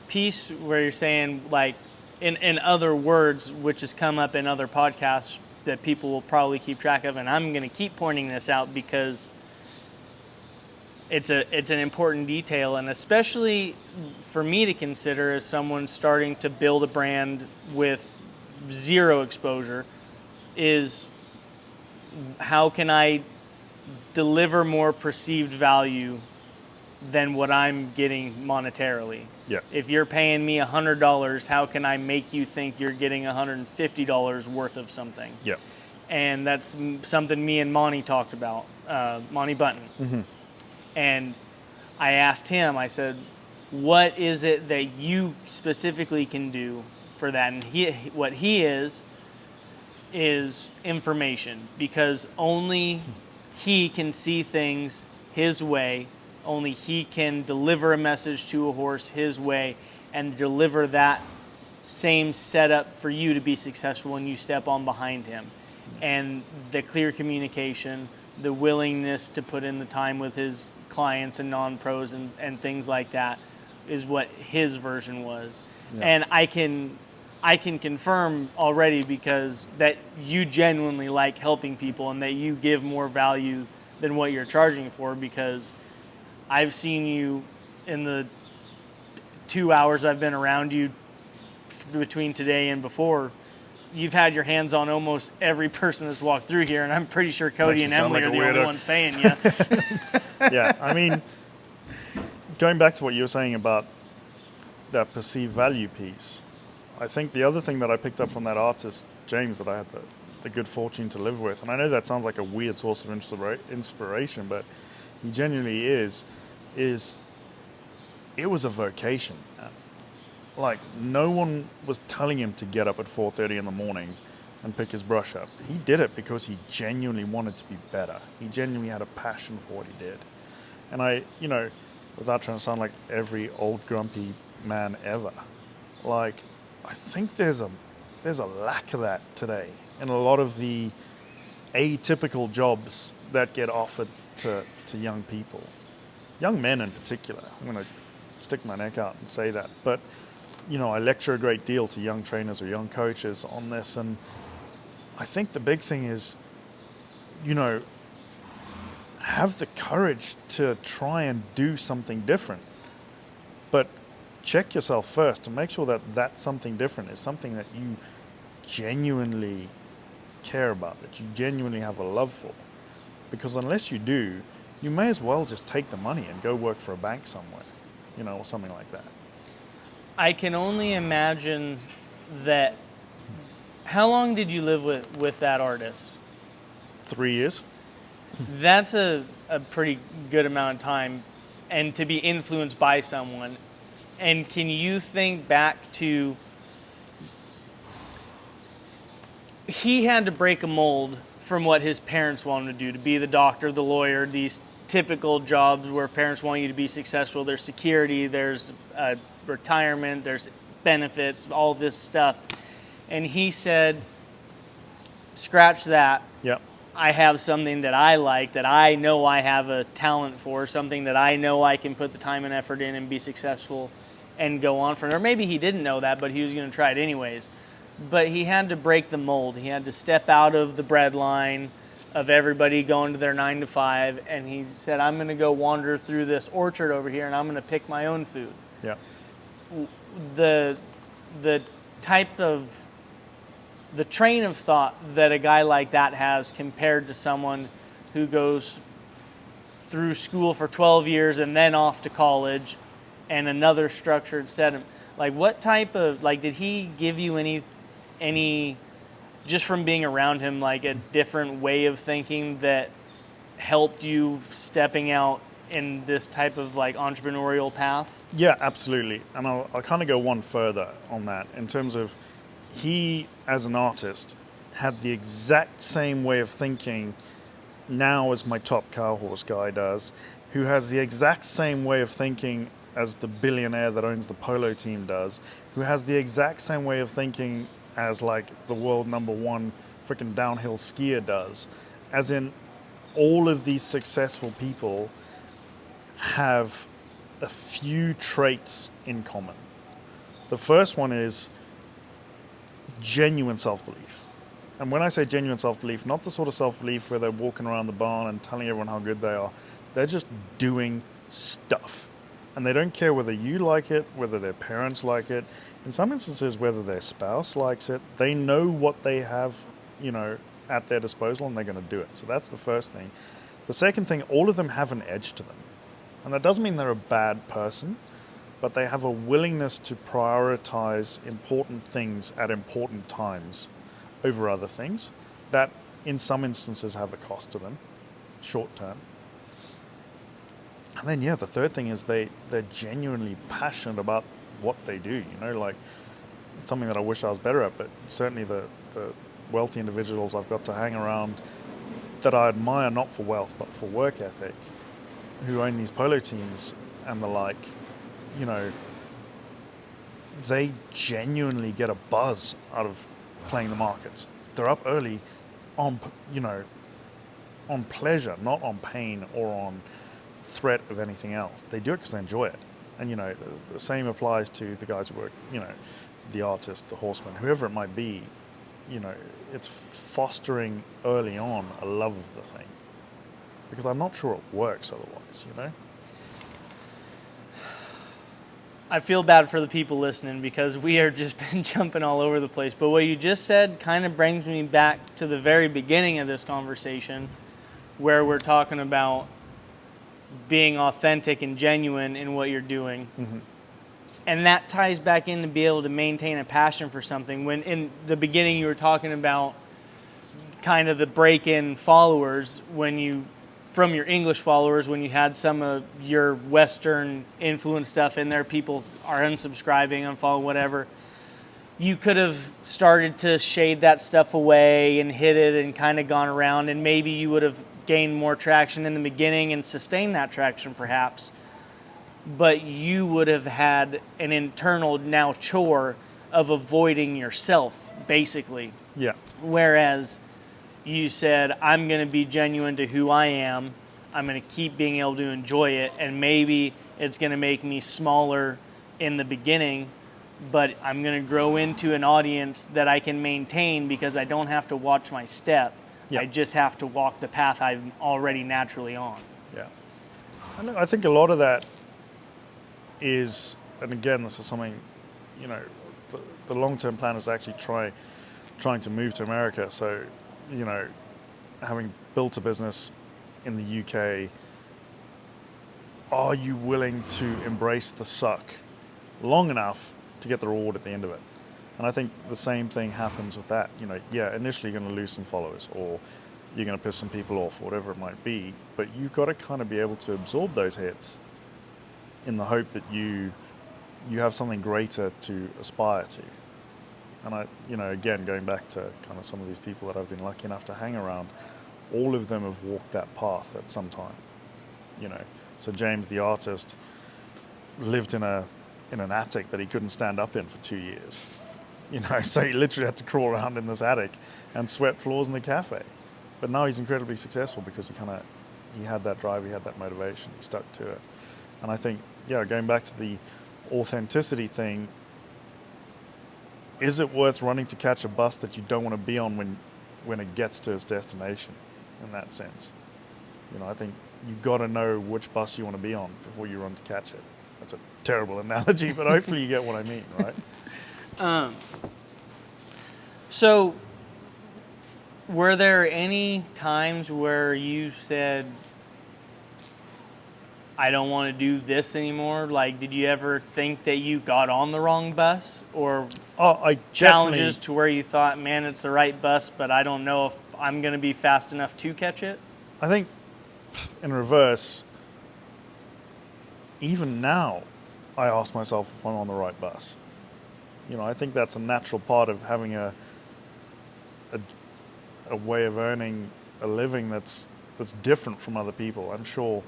piece where you're saying, like, in other words, which has come up in other podcasts that people will probably keep track of, and I'm going to keep pointing this out because it's an important detail, and especially for me to consider as someone starting to build a brand with zero exposure, is how can I deliver more perceived value than what I'm getting monetarily? Yeah. If you're paying me $100, how can I make you think you're getting $150 worth of something? Yeah. And that's something me and Monty talked about, Monty Button. Mm-hmm. And I asked him, I said, what is it that you specifically can do for that? And what he is information, because only he can see things his way. Only he can deliver a message to a horse his way and deliver that same setup for you to be successful when you step on behind him. And the clear communication, the willingness to put in the time with his clients and non-pros and things like that is what his version was. Yeah. And I can confirm already, because that you genuinely like helping people and that you give more value than what you're charging for, because I've seen you in the 2 hours I've been around you between today and before. You've had your hands on almost every person that's walked through here, and I'm pretty sure Cody and Emily are the only ones paying you. Yeah, I mean, going back to what you were saying about that perceived value piece. I think the other thing that I picked up from that artist, James, that I had the good fortune to live with, and I know that sounds like a weird source of inspiration, but he genuinely is it was a vocation. Like, no one was telling him to get up at 4:30 in the morning and pick his brush up. He did it because he genuinely wanted to be better. He genuinely had a passion for what he did. And I, without trying to sound like every old grumpy man ever, like, I think there's a lack of that today in a lot of the atypical jobs that get offered to young people, young men in particular. I'm going to stick my neck out and say that. But, I lecture a great deal to young trainers or young coaches on this. And I think the big thing is, have the courage to try and do something different. But check yourself first to make sure that that something different is something that you genuinely care about, that you genuinely have a love for. Because unless you do, you may as well just take the money and go work for a bank somewhere, or something like that. I can only imagine that. How long did you live with that artist? 3 years. That's a pretty good amount of time, and to be influenced by someone. And can you think back to, he had to break a mold from what his parents wanted to do, to be the doctor, the lawyer, these typical jobs where parents want you to be successful. There's security, there's retirement, there's benefits, all this stuff. And he said, scratch that. Yep. I have something that I like, that I know I have a talent for, something that I know I can put the time and effort in and be successful and go on for it. Or maybe he didn't know that, but he was going to try it anyways. But he had to break the mold. He had to step out of the bread line of everybody going to their 9 to 5, and he said, I'm going to go wander through this orchard over here, and I'm going to pick my own food. Yeah. The type of, the train of thought that a guy like that has compared to someone who goes through school for 12 years and then off to college and another structured setting. Like, what type of, like, did he give you any, just from being around him, like a different way of thinking that helped you stepping out in this type of like entrepreneurial path? Yeah, absolutely. And I'll kind of go one further on that in terms of, he, as an artist, had the exact same way of thinking now as my top car horse guy does, who has the exact same way of thinking as the billionaire that owns the polo team does, who has the exact same way of thinking as like the world #1 freaking downhill skier does. As in, all of these successful people have a few traits in common. The first one is genuine self-belief. And when I say genuine self-belief, not the sort of self-belief where they're walking around the barn and telling everyone how good they are. They're just doing stuff. And they don't care whether you like it, whether their parents like it. In some instances, whether their spouse likes it. They know what they have, at their disposal, and they're going to do it. So that's the first thing. The second thing, all of them have an edge to them. And that doesn't mean they're a bad person, but they have a willingness to prioritize important things at important times over other things that in some instances have a cost to them, short term. And then, the third thing is they're genuinely passionate about what they do, like, it's something that I wish I was better at, but certainly the wealthy individuals I've got to hang around that I admire, not for wealth, but for work ethic, who own these polo teams and the like, they genuinely get a buzz out of playing the markets. They're up early on pleasure, not on pain or on threat of anything else. They do it because they enjoy it. And, the same applies to the guys who work, the artist, the horseman, whoever it might be. It's fostering early on a love of the thing. Because I'm not sure it works otherwise, I feel bad for the people listening because we are just been jumping all over the place. But what you just said kind of brings me back to the very beginning of this conversation, where we're talking about being authentic and genuine in what you're doing. Mm-hmm. And that ties back in to be able to maintain a passion for something. When in the beginning you were talking about kind of the break-in followers from your English followers, when you had some of your Western influence stuff in there, people are unsubscribing, unfollowing, whatever. You could have started to shade that stuff away and hit it and kind of gone around, and maybe you would have gained more traction in the beginning and sustained that traction perhaps. But you would have had an internal now chore of avoiding yourself, basically. Yeah. Whereas you said, I'm going to be genuine to who I am. I'm going to keep being able to enjoy it. And maybe it's going to make me smaller in the beginning, but I'm going to grow into an audience that I can maintain because I don't have to watch my step. Yeah. I just have to walk the path I'm already naturally on. Yeah. And I think a lot of that is, and again, this is something, the long-term plan is actually trying to move to America. So, having built a business in the UK, are you willing to embrace the suck long enough to get the reward at the end of it? And I think the same thing happens with that. Initially you're going to lose some followers, or you're going to piss some people off, or whatever it might be, but you've got to kind of be able to absorb those hits in the hope that you have something greater to aspire to. And again, going back to kind of some of these people that I've been lucky enough to hang around, all of them have walked that path at some time. So James, the artist, lived in an attic that he couldn't stand up in for 2 years. So he literally had to crawl around in this attic and swept floors in the cafe. But now he's incredibly successful because he had that drive, he had that motivation, he stuck to it. And I think, going back to the authenticity thing, is it worth running to catch a bus that you don't want to be on when it gets to its destination, in that sense? I think you've got to know which bus you want to be on before you run to catch it. That's a terrible analogy, but hopefully you get what I mean, right? So, were there any times where you said, I don't want to do this anymore? Like, did you ever think that you got on the wrong bus? Or challenges to where you thought, man, it's the right bus, but I don't know if I'm going to be fast enough to catch it? I think in reverse, even now, I ask myself if I'm on the right bus. I think that's a natural part of having a way of earning a living that's different from other people. I'm sure,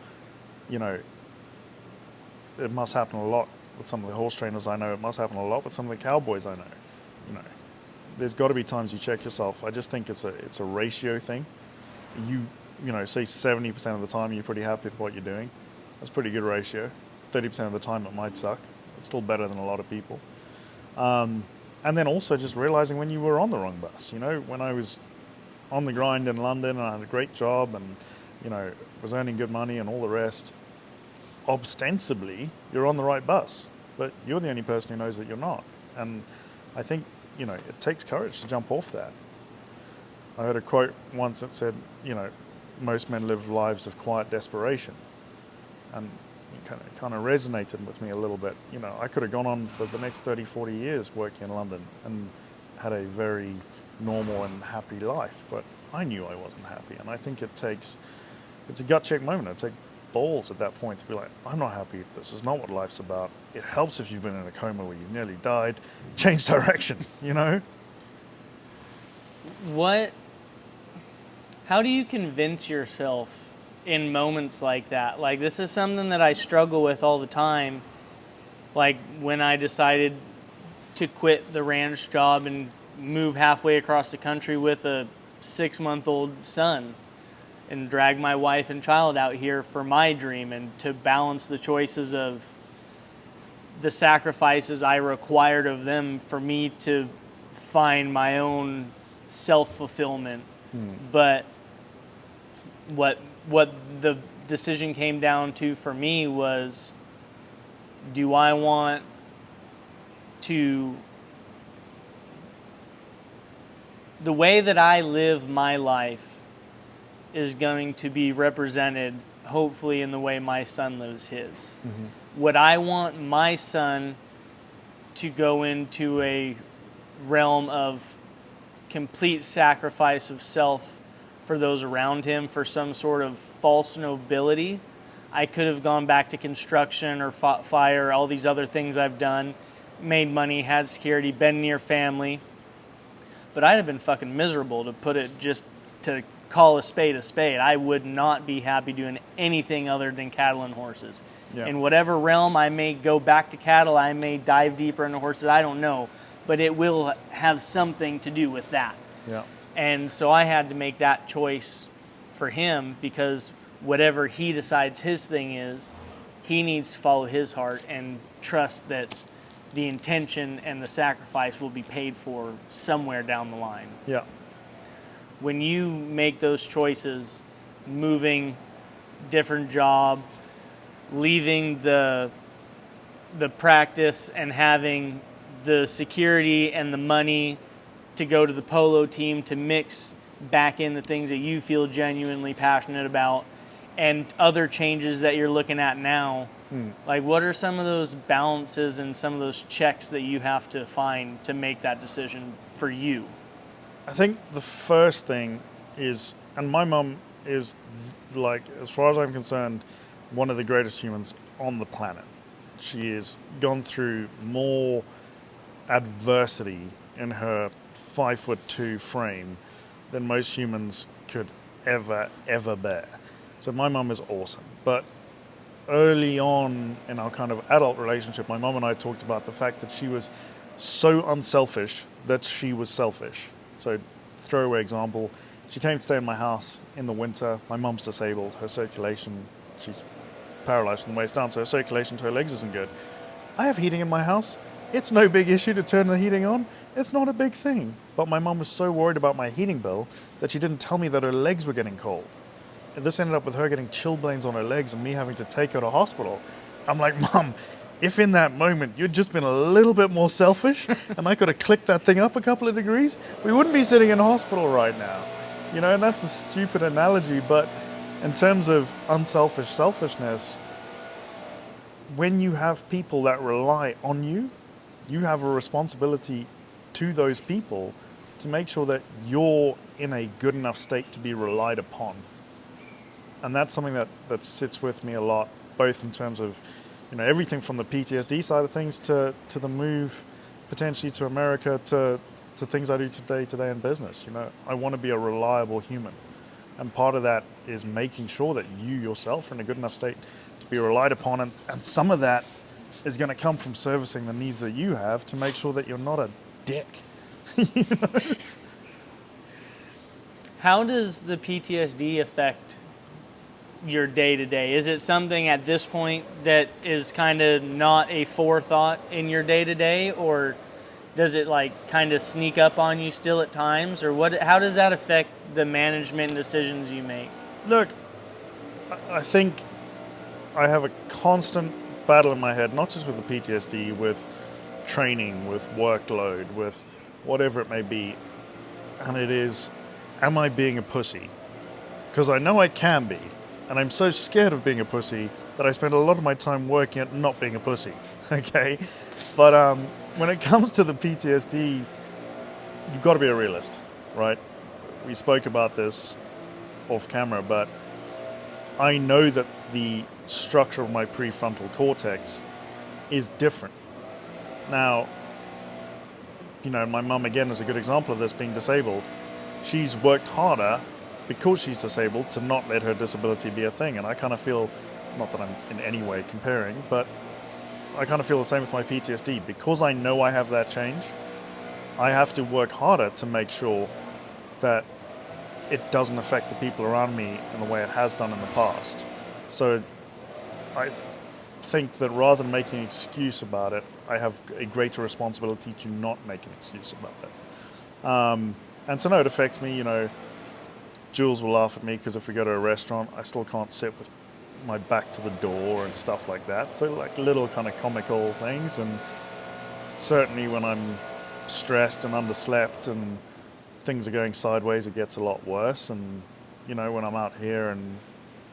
it must happen a lot with some of the horse trainers I know. It must happen a lot with some of the cowboys I know. There's got to be times you check yourself. I just think it's a ratio thing. Say 70% of the time you're pretty happy with what you're doing. That's a pretty good ratio. 30% of the time it might suck. It's still better than a lot of people. And then also just realizing when you were on the wrong bus. When I was on the grind in London and I had a great job and, was earning good money and all the rest, ostensibly you're on the right bus, but you're the only person who knows that you're not. And I think, it takes courage to jump off that. I heard a quote once that said, most men live lives of quiet desperation. And it kind of resonated with me a little bit. I could have gone on for the next 30, 40 years working in London and had a very normal and happy life, but I knew I wasn't happy. And I think it's a gut check moment. It takes balls at that point to be like, I'm not happy. This is not what life's about. It helps if you've been in a coma where you've nearly died. Change direction, How do you convince yourself in moments like that? Like, this is something that I struggle with all the time. Like, when I decided to quit the ranch job and move halfway across the country with a 6-month-old son and drag my wife and child out here for my dream, and to balance the choices of the sacrifices I required of them for me to find my own self-fulfillment. But what the decision came down to for me was, do I want to... The way that I live my life is going to be represented, hopefully, in the way my son lives his. Would I want my son to go into a realm of complete sacrifice of self for those around him for some sort of false nobility. I could have gone back to construction or fought fire, all these other things I've done, made money, had security, been near family. But I'd have been fucking miserable, to put it, just to call a spade a spade. I would not be happy doing anything other than cattle and horses. Yeah. In whatever realm I may go back to cattle, I may dive deeper into horses, I don't know. But it will have something to do with that. Yeah. And so I had to make that choice for him, because whatever he decides his thing is, he needs to follow his heart and trust that the intention and the sacrifice will be paid for somewhere down the line. Yeah. When you make those choices, moving, different job, leaving the practice and having the security and the money to go to the polo team, to mix back in the things that you feel genuinely passionate about, and other changes that you're looking at now, like what are some of those balances and some of those checks that you have to find to make that decision for you? I think the first thing is, and my mum is, like, as far as I'm concerned, one of the greatest humans on the planet. She has gone through more adversity in her 5'2" frame than most humans could ever bear. So my mum is awesome. But early on in our kind of adult relationship, my mum and I talked about the fact that she was so unselfish that she was selfish. So, throwaway example, she came to stay in my house in the winter. My mum's disabled. Her circulation, she's paralyzed from the waist down, so her circulation to her legs isn't good. I have heating in my house. It's no big issue to turn the heating on. It's not a big thing. But my mum was so worried about my heating bill that she didn't tell me that her legs were getting cold. And this ended up with her getting chilblains on her legs and me having to take her to hospital. I'm like, Mum, if in that moment you'd just been a little bit more selfish and I could have clicked that thing up a couple of degrees, we wouldn't be sitting in hospital right now. You know, and that's a stupid analogy, but in terms of unselfish selfishness, when you have people that rely on you, you have a responsibility to those people to make sure that you're in a good enough state to be relied upon. And that's something that sits with me a lot, both in terms of, you know, everything from the PTSD side of things to the move potentially to America to things I do today in business. You know, I want to be a reliable human. And part of that is making sure that you yourself are in a good enough state to be relied upon. And some of that is going to come from servicing the needs that you have to make sure that you're not a dick. You know? How does the PTSD affect your day-to-day? Is it something at this point that is kind of not a forethought in your day-to-day, or does it like kind of sneak up on you still at times, or what? How does that affect the management and decisions you make? Look, I think I have a constant battle in my head, not just with the PTSD, with training, with workload, with whatever it may be, and it is, am I being a pussy? Because I know I can be. And I'm so scared of being a pussy that I spend a lot of my time working at not being a pussy, okay? But when it comes to the PTSD, you've got to be a realist, right? We spoke about this off camera, but I know that the structure of my prefrontal cortex is different. Now, you know, my mum, again, is a good example of this, being disabled. She's worked harder because she's disabled to not let her disability be a thing. And I kind of feel, not that I'm in any way comparing, but I kind of feel the same with my PTSD. Because I know I have that change, I have to work harder to make sure that it doesn't affect the people around me in the way it has done in the past. So I think that rather than making an excuse about it, I have a greater responsibility to not make an excuse about it. And so no, it affects me, you know. Jules will laugh at me because if we go to a restaurant, I still can't sit with my back to the door and stuff like that. So like little kind of comical things. And certainly when I'm stressed and underslept and things are going sideways, it gets a lot worse. And, you know, when I'm out here and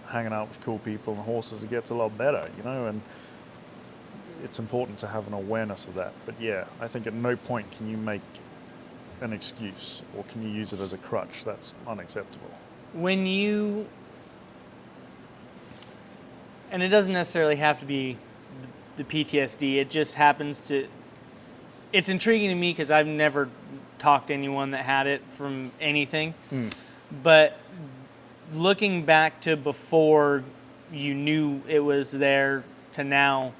hanging out with cool people and horses, it gets a lot better, you know. And it's important to have an awareness of that. But yeah, I think at no point can you make an excuse or can you use it as a crutch. That's unacceptable. When you, and it doesn't necessarily have to be the PTSD, it just happens to, it's intriguing to me because I've never talked to anyone that had it from anything. But looking back to before you knew it was there to now,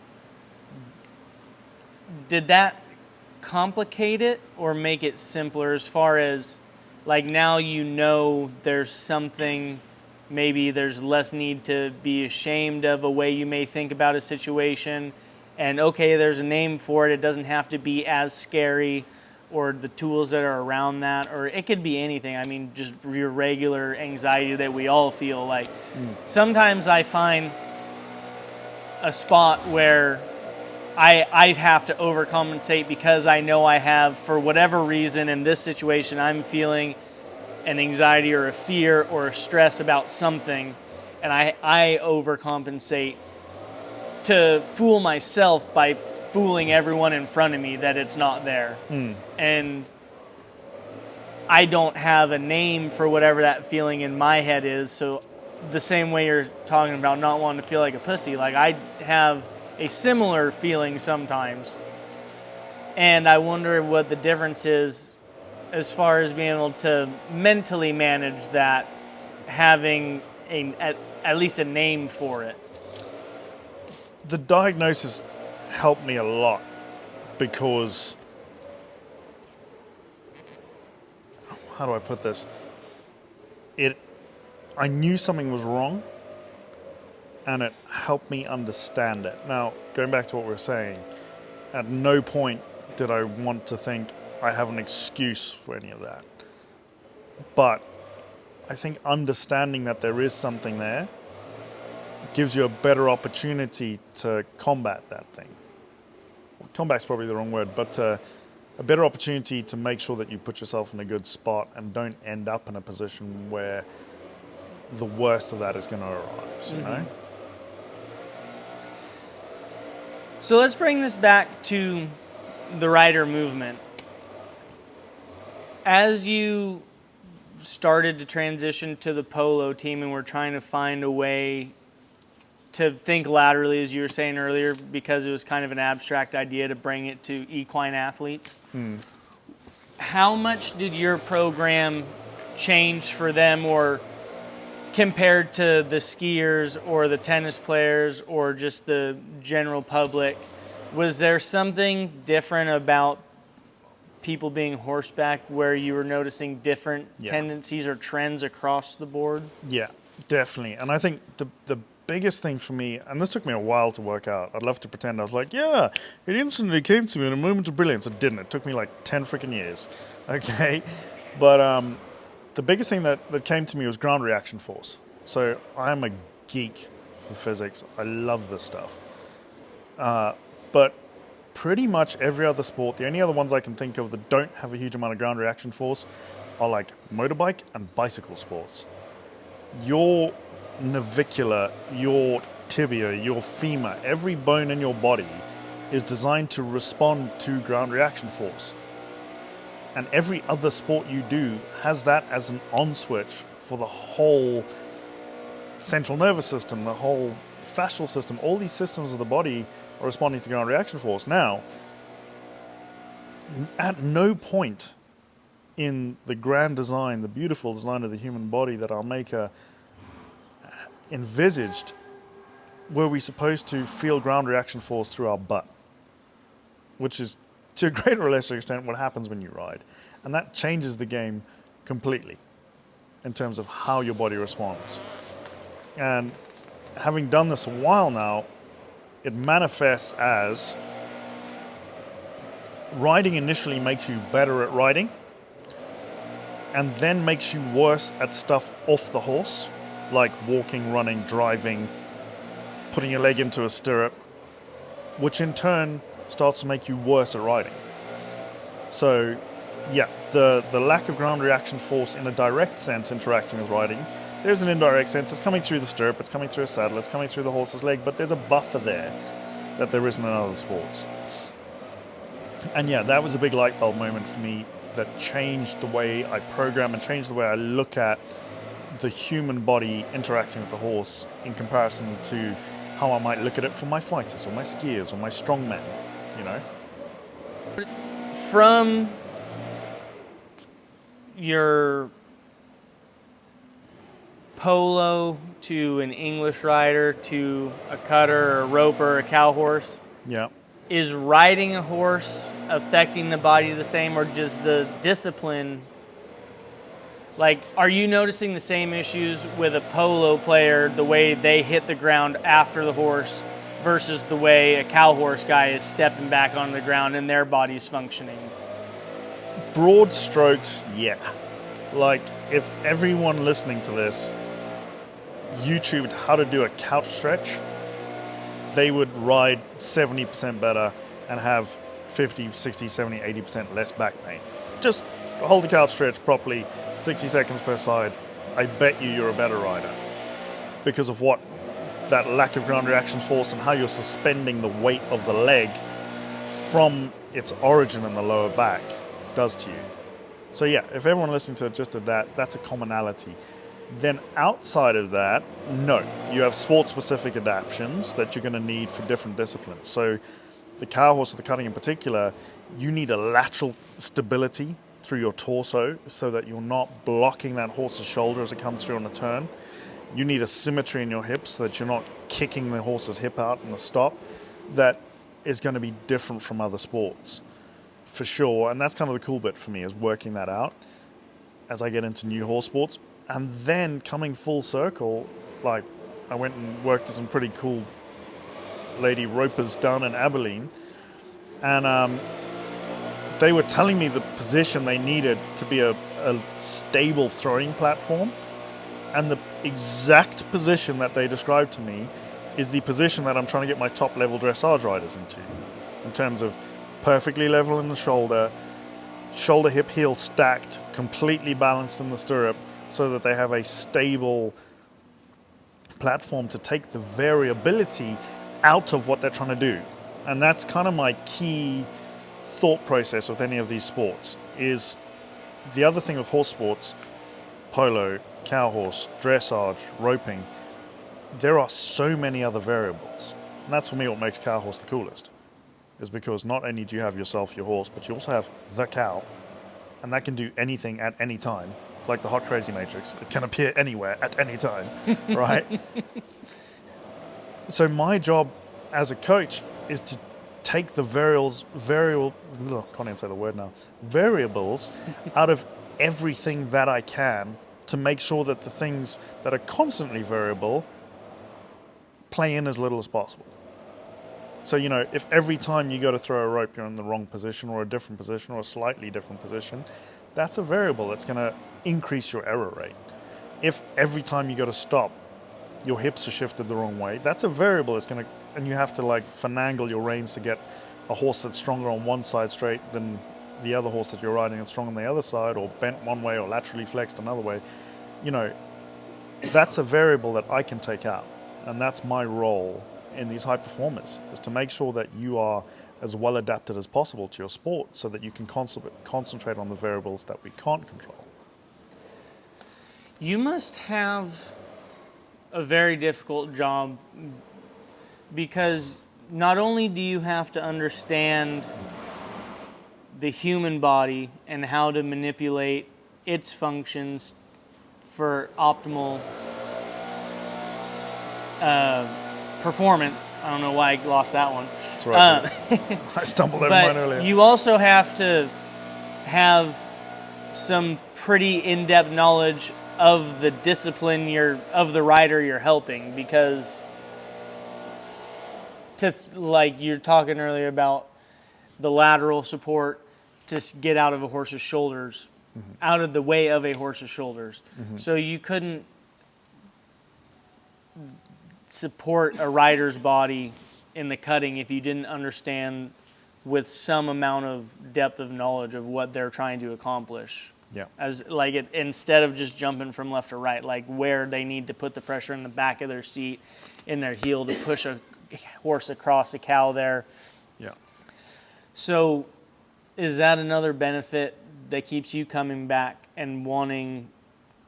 did that complicate it or make it simpler as far as, like, now you know there's something, maybe there's less need to be ashamed of a way you may think about a situation, and okay, there's a name for it, it doesn't have to be as scary, or the tools that are around that, or it could be anything. I mean, just your regular anxiety that we all feel. Like, sometimes I find a spot where I have to overcompensate because I know I have, for whatever reason in this situation, I'm feeling an anxiety or a fear or a stress about something, and I overcompensate to fool myself by fooling everyone in front of me that it's not there. And I don't have a name for whatever that feeling in my head is. So the same way you're talking about not wanting to feel like a pussy, like I have a similar feeling sometimes. And I wonder what the difference is as far as being able to mentally manage that, having at least a name for it. The diagnosis helped me a lot because, how do I put this? I knew something was wrong and it helped me understand it. Now, going back to what we were saying, at no point did I want to think I have an excuse for any of that. But I think understanding that there is something there gives you a better opportunity to combat that thing. Combat's probably the wrong word, but a better opportunity to make sure that you put yourself in a good spot and don't end up in a position where the worst of that is going to arise, you know? So let's bring this back to the rider movement. As you started to transition to the polo team and we're trying to find a way to think laterally, as you were saying earlier, because it was kind of an abstract idea to bring it to equine athletes. How much did your program change for them, or compared to the skiers or the tennis players or just the general public? Was there something different about people being horseback where you were noticing different tendencies or trends across the board? Yeah, definitely. And I think the biggest thing for me, and this took me a while to work out. I'd love to pretend I was like, yeah, it instantly came to me in a moment of brilliance. It didn't. It took me like 10 freaking years. Okay? But the biggest thing that came to me was ground reaction force. So I am a geek for physics. I love this stuff. But pretty much every other sport, the only other ones I can think of that don't have a huge amount of ground reaction force are like motorbike and bicycle sports. Your navicular, your tibia, your femur, every bone in your body is designed to respond to ground reaction force. And every other sport you do has that as an on switch for the whole central nervous system, the whole fascial system. All these systems of the body are responding to ground reaction force. Now, at no point in the grand design, the beautiful design of the human body that our maker envisaged, were we supposed to feel ground reaction force through our butt, which is to a greater or lesser extent what happens when you ride. And that changes the game completely in terms of how your body responds. And having done this a while now, it manifests as riding initially makes you better at riding and then makes you worse at stuff off the horse, like walking, running, driving, putting your leg into a stirrup, which in turn starts to make you worse at riding. So yeah, the lack of ground reaction force in a direct sense interacting with riding, there's an indirect sense. It's coming through the stirrup, it's coming through a saddle, it's coming through the horse's leg, but there's a buffer there. that there isn't in other sports. And yeah, that was a big light bulb moment for me that changed the way I program and changed the way I look at the human body interacting with the horse in comparison to how I might look at it for my fighters or my skiers or my strongmen, you know? From your polo to an English rider to a cutter or a roper or a cow horse, Yeah. is riding a horse affecting the body the same, or just the discipline? Like, are you noticing the same issues with a polo player, the way they hit the ground after the horse versus the way a cow horse guy is stepping back on the ground and their body's functioning? Broad strokes, yeah. Like, if everyone listening to this YouTubed how to do a couch stretch, they would ride 70% better and have 50, 60, 70, 80% less back pain. Just hold the couch stretch properly, 60 seconds per side. I bet you're a better rider because of what that lack of ground reaction force and how you're suspending the weight of the leg from its origin in the lower back does to you. So yeah, if everyone listening to it just did that, that's a commonality. Then outside of that, no, you have sport-specific adaptations that you're going to need for different disciplines. So the cow horse or the cutting in particular, you need a lateral stability through your torso so that you're not blocking that horse's shoulder as it comes through on a turn. You need a symmetry in your hips so that you're not kicking the horse's hip out in a stop. That is going to be different from other sports, for sure. And that's kind of the cool bit for me, is working that out as I get into new horse sports. And then coming full circle, like I went and worked with some pretty cool lady ropers down in Abilene, and they were telling me the position they needed to be a stable throwing platform, and the exact position that they described to me is the position that I'm trying to get my top level dressage riders into, in terms of perfectly level in the shoulder, shoulder hip heel stacked, completely balanced in the stirrup, so that they have a stable platform to take the variability out of what they're trying to do. And that's kind of my key thought process with any of these sports. Is the other thing with horse sports, polo, cow horse, dressage, roping, there are so many other variables. And that's for me what makes cow horse the coolest, is because not only do you have yourself, your horse, but you also have the cow, and that can do anything at any time. It's like the hot crazy matrix. It can appear anywhere at any time, right? So my job as a coach is to take the variables out of everything that I can to make sure that the things that are constantly variable play in as little as possible. So, you know, if every time you go to throw a rope you're in the wrong position or a different position or a slightly different position, that's a variable that's going to increase your error rate. If every time you go to stop, your hips are shifted the wrong way, that's a variable that's going to, and you have to like finagle your reins to get a horse that's stronger on one side straight than the other horse that you're riding that's strong on the other side, or bent one way or laterally flexed another way. You know, that's a variable that I can take out. And that's my role in these high performers, is to make sure that you are as well adapted as possible to your sport so that you can concentrate on the variables that we can't control. You must have a very difficult job, because not only do you have to understand the human body and how to manipulate its functions for optimal performance. I don't know why I lost that one. That's right. I stumbled over mine earlier. You also have to have some pretty in-depth knowledge of the discipline of the rider you're helping, because like you're talking earlier about the lateral support to get out of a horse's shoulders, out of the way of a horse's shoulders. So you couldn't support a rider's body in the cutting if you didn't understand with some amount of depth of knowledge of what they're trying to accomplish. Yeah. As like instead of just jumping from left to right, like where they need to put the pressure in the back of their seat, in their heel to push a horse across a cow there. Yeah. So is that another benefit that keeps you coming back and wanting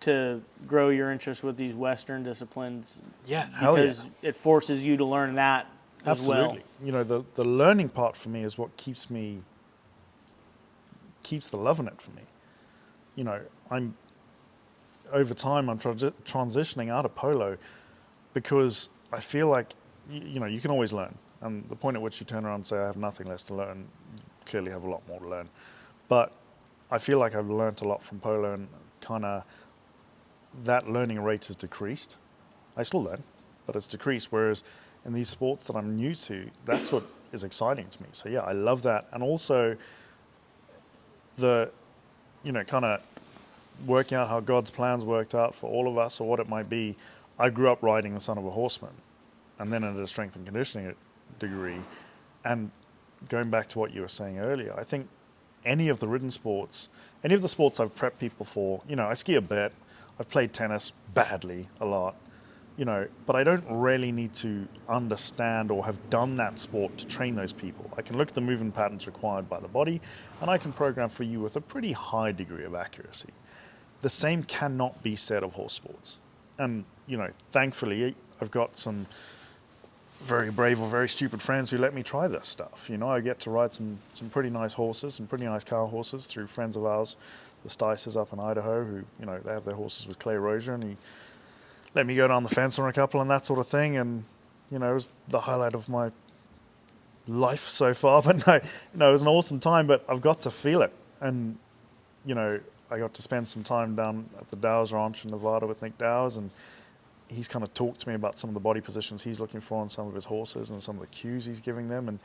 to grow your interest with these Western disciplines? Yeah, hell yeah. Because it forces you to learn that as well. Absolutely. You know, the learning part for me is what keeps the love in it for me. You know, over time I'm transitioning out of polo because I feel like, you know, you can always learn. And the point at which you turn around and say, I have nothing less to learn, you clearly have a lot more to learn. But I feel like I've learned a lot from polo, and kind of that learning rate has decreased. I still learn, but it's decreased. Whereas in these sports that I'm new to, that's what is exciting to me. So yeah, I love that. And also kind of working out how God's plans worked out for all of us, or what it might be. I grew up riding the Son of a Horseman, and then into a strength and conditioning degree. And going back to what you were saying earlier, I think any of the sports I've prepped people for, you know, I ski a bit, I've played tennis badly a lot, you know, but I don't really need to understand or have done that sport to train those people. I can look at the movement patterns required by the body, and I can program for you with a pretty high degree of accuracy. The same cannot be said of horse sports. And, you know, thankfully, I've got some very brave or very stupid friends who let me try this stuff. You know, I get to ride some pretty nice horses, some pretty nice cow horses through friends of ours, the Stices up in Idaho, who, you know, they have their horses with clay erosion. He let me go down the fence on a couple and that sort of thing. And, you know, it was the highlight of my life so far. But no, you know, it was an awesome time, but I've got to feel it. And, you know, I got to spend some time down at the Dow's Ranch in Nevada with Nick Dow's, and he's kind of talked to me about some of the body positions he's looking for on some of his horses and some of the cues he's giving them, and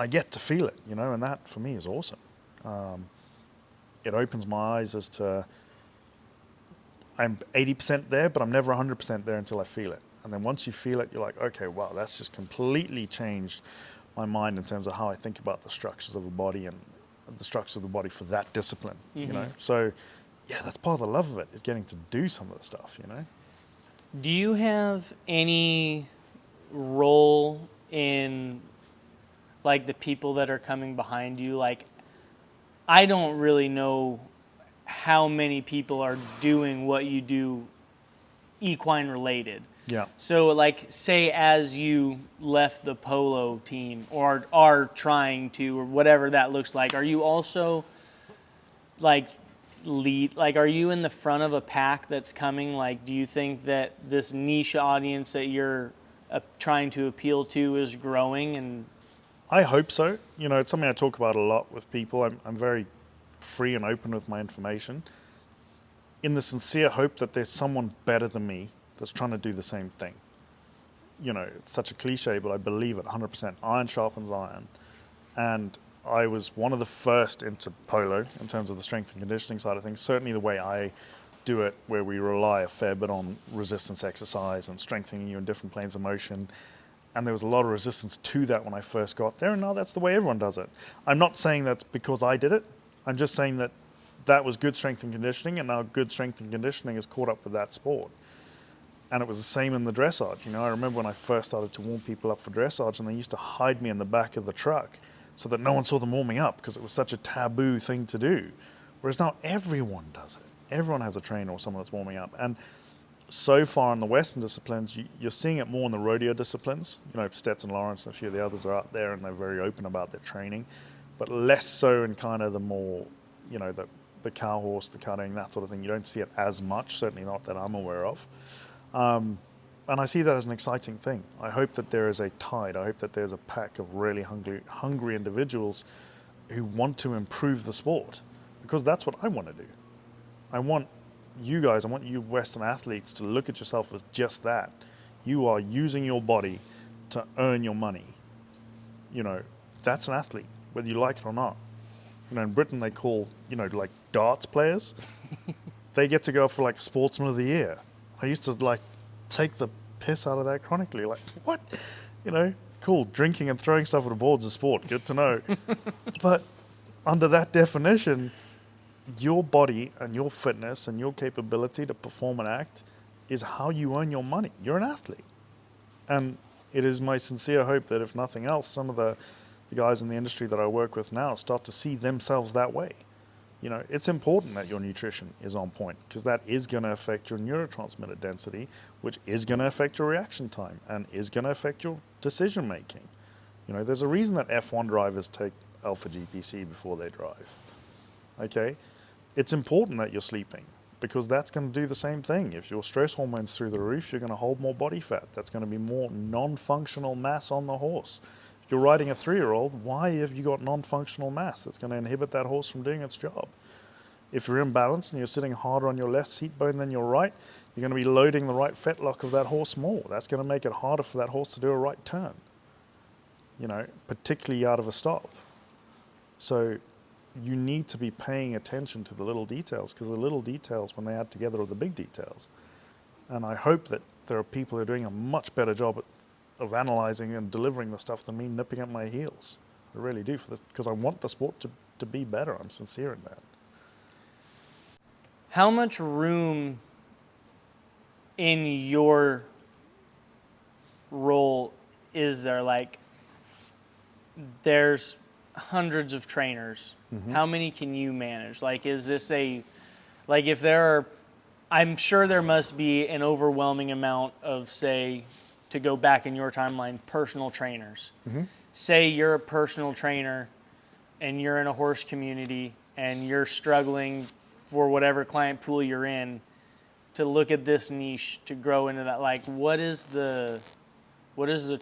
I get to feel it, you know, and that for me is awesome. It opens my eyes as to I'm 80% there, but I'm never 100% there until I feel it. And then once you feel it, you're like, okay, wow, that's just completely changed my mind in terms of how I think about the structures of a body and the structures of the body for that discipline, you know. So yeah, that's part of the love of it, is getting to do some of the stuff, you know. Do you have any role in, like, the people that are coming behind you? Like, I don't really know how many people are doing what you do equine related. Yeah. So, like, say as you left the polo team, or are trying to, or whatever that looks like, are you also, like, are you in the front of a pack that's coming? Like, do you think that this niche audience that you're trying to appeal to is growing? And I hope so. You know, it's something I talk about a lot with people. I'm very free and open with my information, in the sincere hope that there's someone better than me that's trying to do the same thing. You know, it's such a cliche, but I believe it 100%. Iron sharpens iron. And I was one of the first into polo in terms of the strength and conditioning side of things. Certainly the way I do it, where we rely a fair bit on resistance exercise and strengthening you in different planes of motion. And there was a lot of resistance to that when I first got there, and now that's the way everyone does it. I'm not saying that's because I did it. I'm just saying that that was good strength and conditioning, and now good strength and conditioning is caught up with that sport. And it was the same in the dressage. You know, I remember when I first started to warm people up for dressage, and they used to hide me in the back of the truck so that no one saw them warming up, because it was such a taboo thing to do. Whereas now everyone does it. Everyone has a trainer or someone that's warming up. And so far in the Western disciplines, you're seeing it more in the rodeo disciplines. You know, Stetson Lawrence and a few of the others are out there, and they're very open about their training, but less so in kind of the more, you know, the cow horse, the cutting, that sort of thing. You don't see it as much, certainly not that I'm aware of. And I see that as an exciting thing. I hope that there is a tide. I hope that there's a pack of really hungry individuals who want to improve the sport, because that's what I want to do. I want you guys, I want you Western athletes to look at yourself as just that. You are using your body to earn your money. You know, that's an athlete, whether you like it or not. You know, in Britain they call, you know, like darts players, they get to go for like Sportsman of the Year. I used to like take the piss out of that chronically. Like, what? You know, cool, drinking and throwing stuff at a board's a sport, good to know. But under that definition, your body and your fitness and your capability to perform an act is how you earn your money. You're an athlete. And it is my sincere hope that if nothing else, some of the guys in the industry that I work with now start to see themselves that way. You know, it's important that your nutrition is on point because that is going to affect your neurotransmitter density, which is going to affect your reaction time and is going to affect your decision making. You know, there's a reason that F1 drivers take alpha GPC before they drive. Okay? It's important that you're sleeping because that's going to do the same thing. If your stress hormone's through the roof, you're going to hold more body fat. That's going to be more non-functional mass on the horse. If you're riding a 3-year-old, why have you got non-functional mass that's going to inhibit that horse from doing its job? If you're imbalanced and you're sitting harder on your left seat bone than your right, you're going to be loading the right fetlock of that horse more. That's going to make it harder for that horse to do a right turn, you know, particularly out of a stop. So you need to be paying attention to the little details because the little details, when they add together, are the big details. And I hope that there are people who are doing a much better job of analyzing and delivering the stuff than me nipping at my heels. I really do, for this, because I want the sport to be better. I'm sincere in that. How much room in your role is there? Like, there's hundreds of trainers. Mm-hmm. How many can you manage? Like, is this like if there are, I'm sure there must be an overwhelming amount of, say, to go back in your timeline, personal trainers. Mm-hmm. Say you're a personal trainer and you're in a horse community and you're struggling for whatever client pool you're in to look at this niche to grow into that. Like, what is the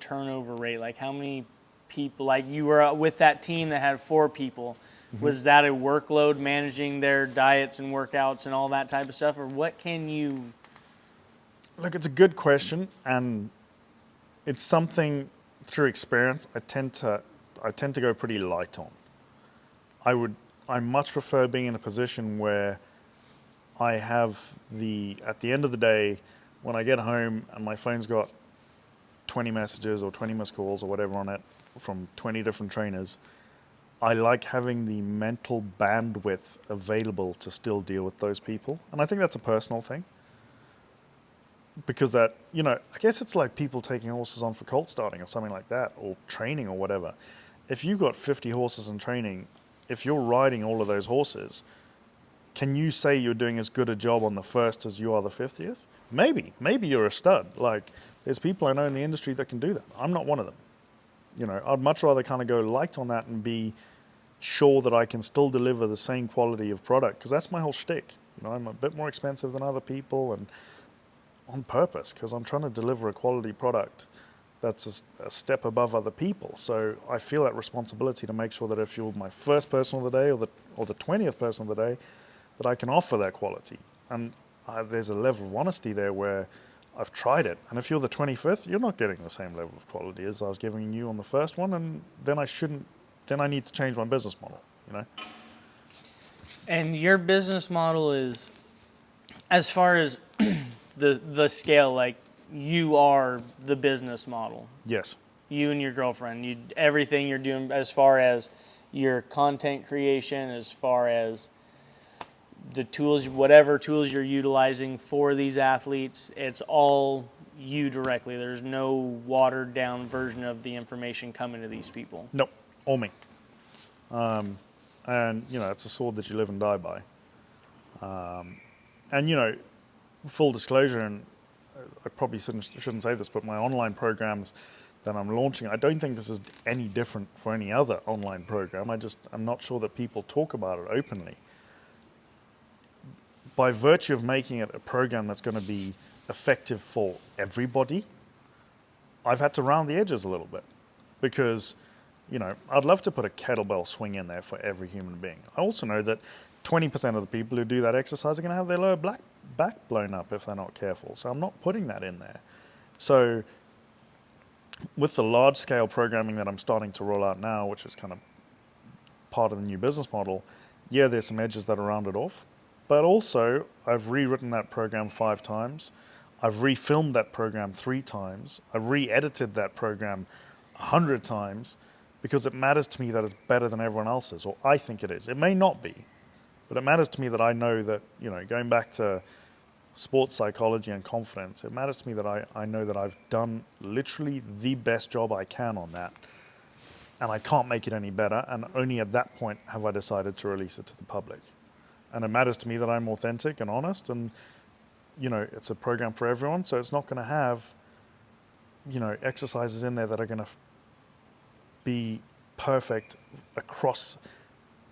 turnover rate? Like, how many people, like you were with that team that had 4 people, mm-hmm. was that a workload managing their diets and workouts and all that type of stuff? Or what can you... Look, it's a good question, and it's something through experience I tend to go pretty light on. I much prefer being in a position where I have at the end of the day, when I get home and my phone's got 20 messages or 20 missed calls or whatever on it from 20 different trainers, I like having the mental bandwidth available to still deal with those people. And I think that's a personal thing. Because that, you know, I guess it's like people taking horses on for colt starting or something like that, or training or whatever. If you've got 50 horses in training, if you're riding all of those horses, can you say you're doing as good a job on the first as you are the 50th? Maybe you're a stud. Like, there's people I know in the industry that can do that. I'm not one of them. You know, I'd much rather kind of go light on that and be sure that I can still deliver the same quality of product, because that's my whole shtick. You know, I'm a bit more expensive than other people, and on purpose, because I'm trying to deliver a quality product that's a step above other people. So I feel that responsibility to make sure that if you're my first person of the day or the 20th person of the day, that I can offer that quality. And there's a level of honesty there where I've tried it. And if you're the 25th, you're not getting the same level of quality as I was giving you on the first one, and then I need to change my business model, you know? And your business model is, as far as the scale, like, you are the business model. Yes. You and your girlfriend, everything you're doing as far as your content creation, as far as the tools, whatever tools you're utilizing for these athletes, it's all you directly. There's no watered down version of the information coming to these people. Nope, all me. And, you know, it's a sword that you live and die by. And, you know, full disclosure, and I probably shouldn't say this, but my online programs that I'm launching, I don't think this is any different for any other online program. I'm not sure that people talk about it openly. By virtue of making it a program that's going to be effective for everybody, I've had to round the edges a little bit, because, you know, I'd love to put a kettlebell swing in there for every human being. I also know that 20% of the people who do that exercise are going to have their lower back blown up if they're not careful. So I'm not putting that in there. So with the large scale programming that I'm starting to roll out now, which is kind of part of the new business model, yeah, there's some edges that are rounded off. But also, I've rewritten that program 5 times. I've refilmed that program 3 times. I've re-edited that program 100 times, because it matters to me that it's better than everyone else's, or I think it is. It may not be, but it matters to me that I know that, you know, going back to sports psychology and confidence, it matters to me that I know that I've done literally the best job I can on that. And I can't make it any better. And only at that point have I decided to release it to the public. And it matters to me that I'm authentic and honest. And, it's a program for everyone. So it's not going to have, exercises in there that are going to be perfect across,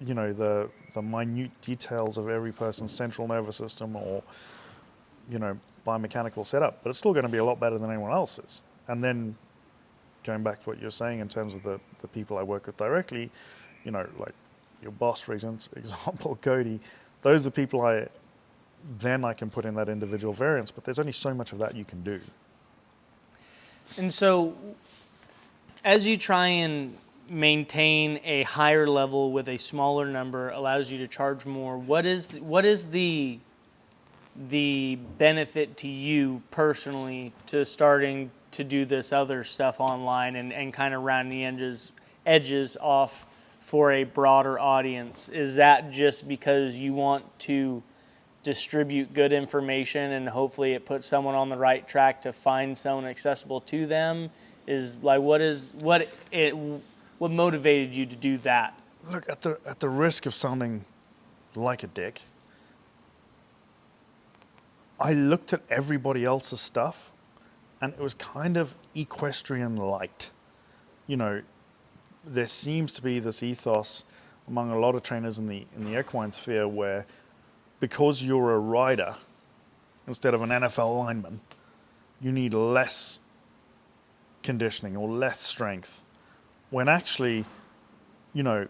the minute details of every person's central nervous system or, biomechanical setup. But it's still going to be a lot better than anyone else's. And then going back to what you're saying in terms of the people I work with directly, like your boss, for example, Cody, those are the people I can put in that individual variance, but there's only so much of that you can do. And so as you try and maintain a higher level with a smaller number allows you to charge more, what is the benefit to you personally to starting to do this other stuff online and kind of round the edges off for a broader audience? Is that just because you want to distribute good information and hopefully it puts someone on the right track to find someone accessible to them? Is like what motivated you to do that? Look, at the risk of sounding like a dick, I looked at everybody else's stuff and it was kind of equestrian light. There seems to be this ethos among a lot of trainers in the equine sphere where because you're a rider instead of an NFL lineman, you need less conditioning or less strength. When actually, do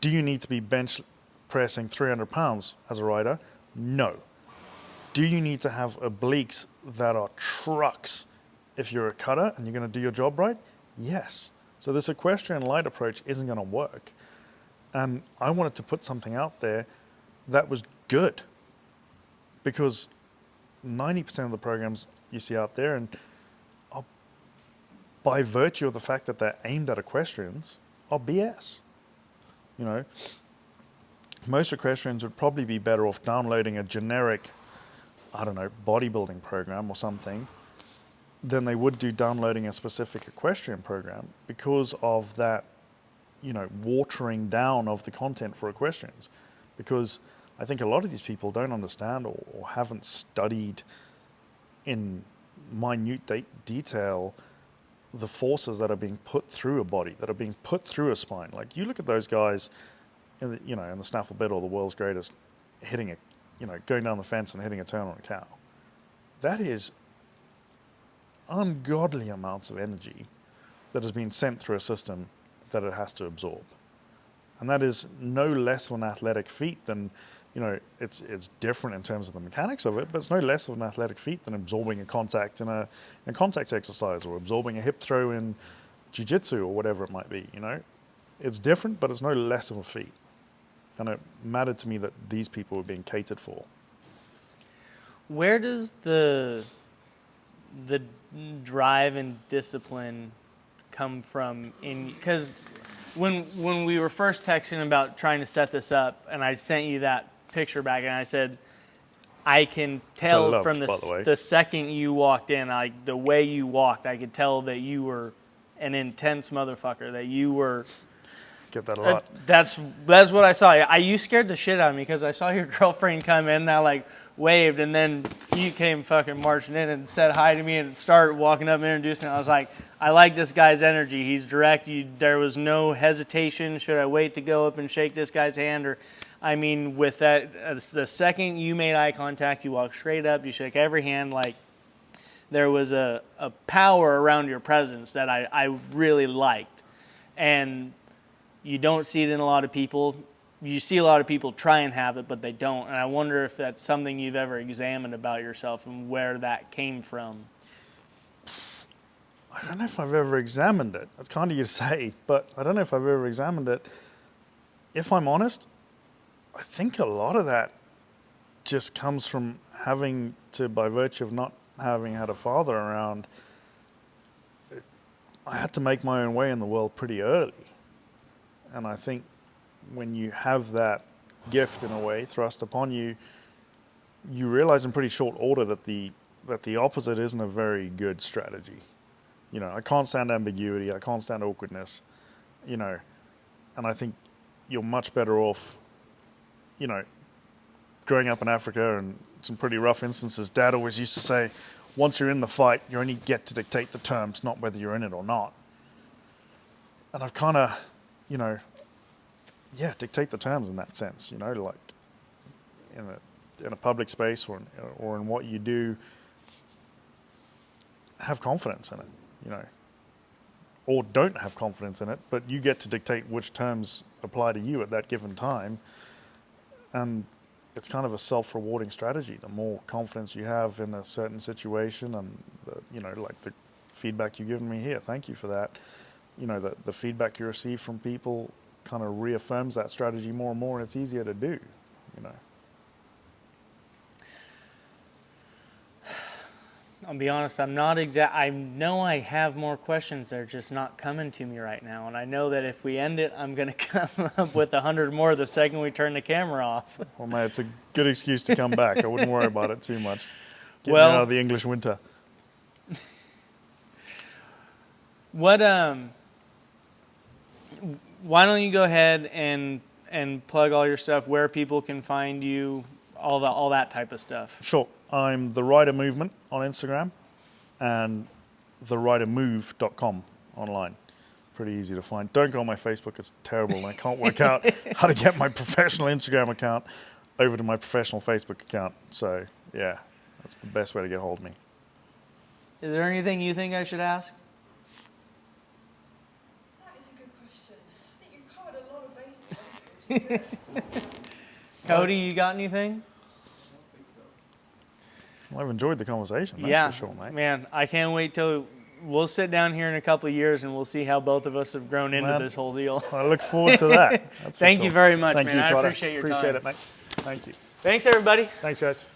you need to be bench pressing 300 pounds as a rider? No. Do you need to have obliques that are trucks if you're a cutter and you're going to do your job right? Yes. So this equestrian light approach isn't going to work. And I wanted to put something out there that was good, because 90% of the programs you see out there, and by virtue of the fact that they're aimed at equestrians, are BS. Most equestrians would probably be better off downloading a generic, bodybuilding program or something than they would do downloading a specific equestrian program, because of that, watering down of the content for equestrians. Because I think a lot of these people don't understand or haven't studied in minute detail the forces that are being put through a body, that are being put through a spine. Like, you look at those guys in the snaffle bit, or the world's greatest, hitting going down the fence and hitting a turn on a cow. That is ungodly amounts of energy that has been sent through a system that it has to absorb. And that is no less of an athletic feat than, it's different in terms of the mechanics of it, but it's no less of an athletic feat than absorbing a contact in a contact exercise, or absorbing a hip throw in jiu-jitsu, or whatever it might be. It's different, but it's no less of a feat. And it mattered to me that these people were being catered for. Where does the drive and discipline come from? Because when we were first texting about trying to set this up, and I sent you that picture back, and I said, I can tell from the second you walked in, the way you walked, I could tell that you were an intense motherfucker, that you were... Get that a lot. That's what I saw. You scared the shit out of me, because I saw your girlfriend come in, and I waved, and then you came fucking marching in and said hi to me and started walking up and introducing me. I was like, I like this guy's energy. He's direct. There was no hesitation. Should I wait to go up and shake this guy's hand? With that, the second you made eye contact, you walked straight up, you shook every hand. There was a power around your presence that I really liked. And you don't see it in a lot of people. You see a lot of people try and have it, but they don't. And I wonder if that's something you've ever examined about yourself and where that came from. I don't know if I've ever examined it. That's kind of you to say, but I don't know if I've ever examined it. If I'm honest, I think a lot of that just comes from having to, by virtue of not having had a father around, I had to make my own way in the world pretty early. And I think when you have that gift, in a way, thrust upon you, you realize in pretty short order that the opposite isn't a very good strategy. You know, I can't stand ambiguity. I can't stand awkwardness. You know, and I think you're much better off, you know, growing up in Africa and some pretty rough instances. Dad always used to say, once you're in the fight, you only get to dictate the terms, not whether you're in it or not. And I've kind of, you know, yeah, dictate the terms in that sense, you know, like in a public space or in what you do, have confidence in it, you know, or don't have confidence in it, but you get to dictate which terms apply to you at that given time. And it's kind of a self-rewarding strategy. The more confidence you have in a certain situation, and you know, like the feedback you've given me here, thank you for that. You know, the feedback you receive from people kind of reaffirms that strategy more and more, and it's easier to do, you know. I'll be honest, I know I have more questions. They're just not coming to me right now. And I know that if we end it, I'm going to come up with 100 more the second we turn the camera off. Well, mate, it's a good excuse to come back. I wouldn't worry about it too much. Get Well, me out of the English winter. What, why don't you go ahead and plug all your stuff, where people can find you, all that type of stuff. Sure. I'm TheRiderMovement on Instagram and TheRiderMove.com online. Pretty easy to find. Don't go on my Facebook. It's terrible. And I can't work out how to get my professional Instagram account over to my professional Facebook account. So, yeah, that's the best way to get hold of me. Is there anything you think I should ask? That is a good question. I think you've covered a lot of bases, haven't you? Cody, you got anything? Well, I've enjoyed the conversation, that's Yeah, for sure, mate. man, I can't wait till we'll sit down here in a couple of years and we'll see how both of us have grown into this whole deal. I look forward to that. That's for Thank sure. you very much, Thank man. you, I Carter. appreciate your Appreciate time. it, mate. Thank you. Thanks, everybody. Thanks, guys.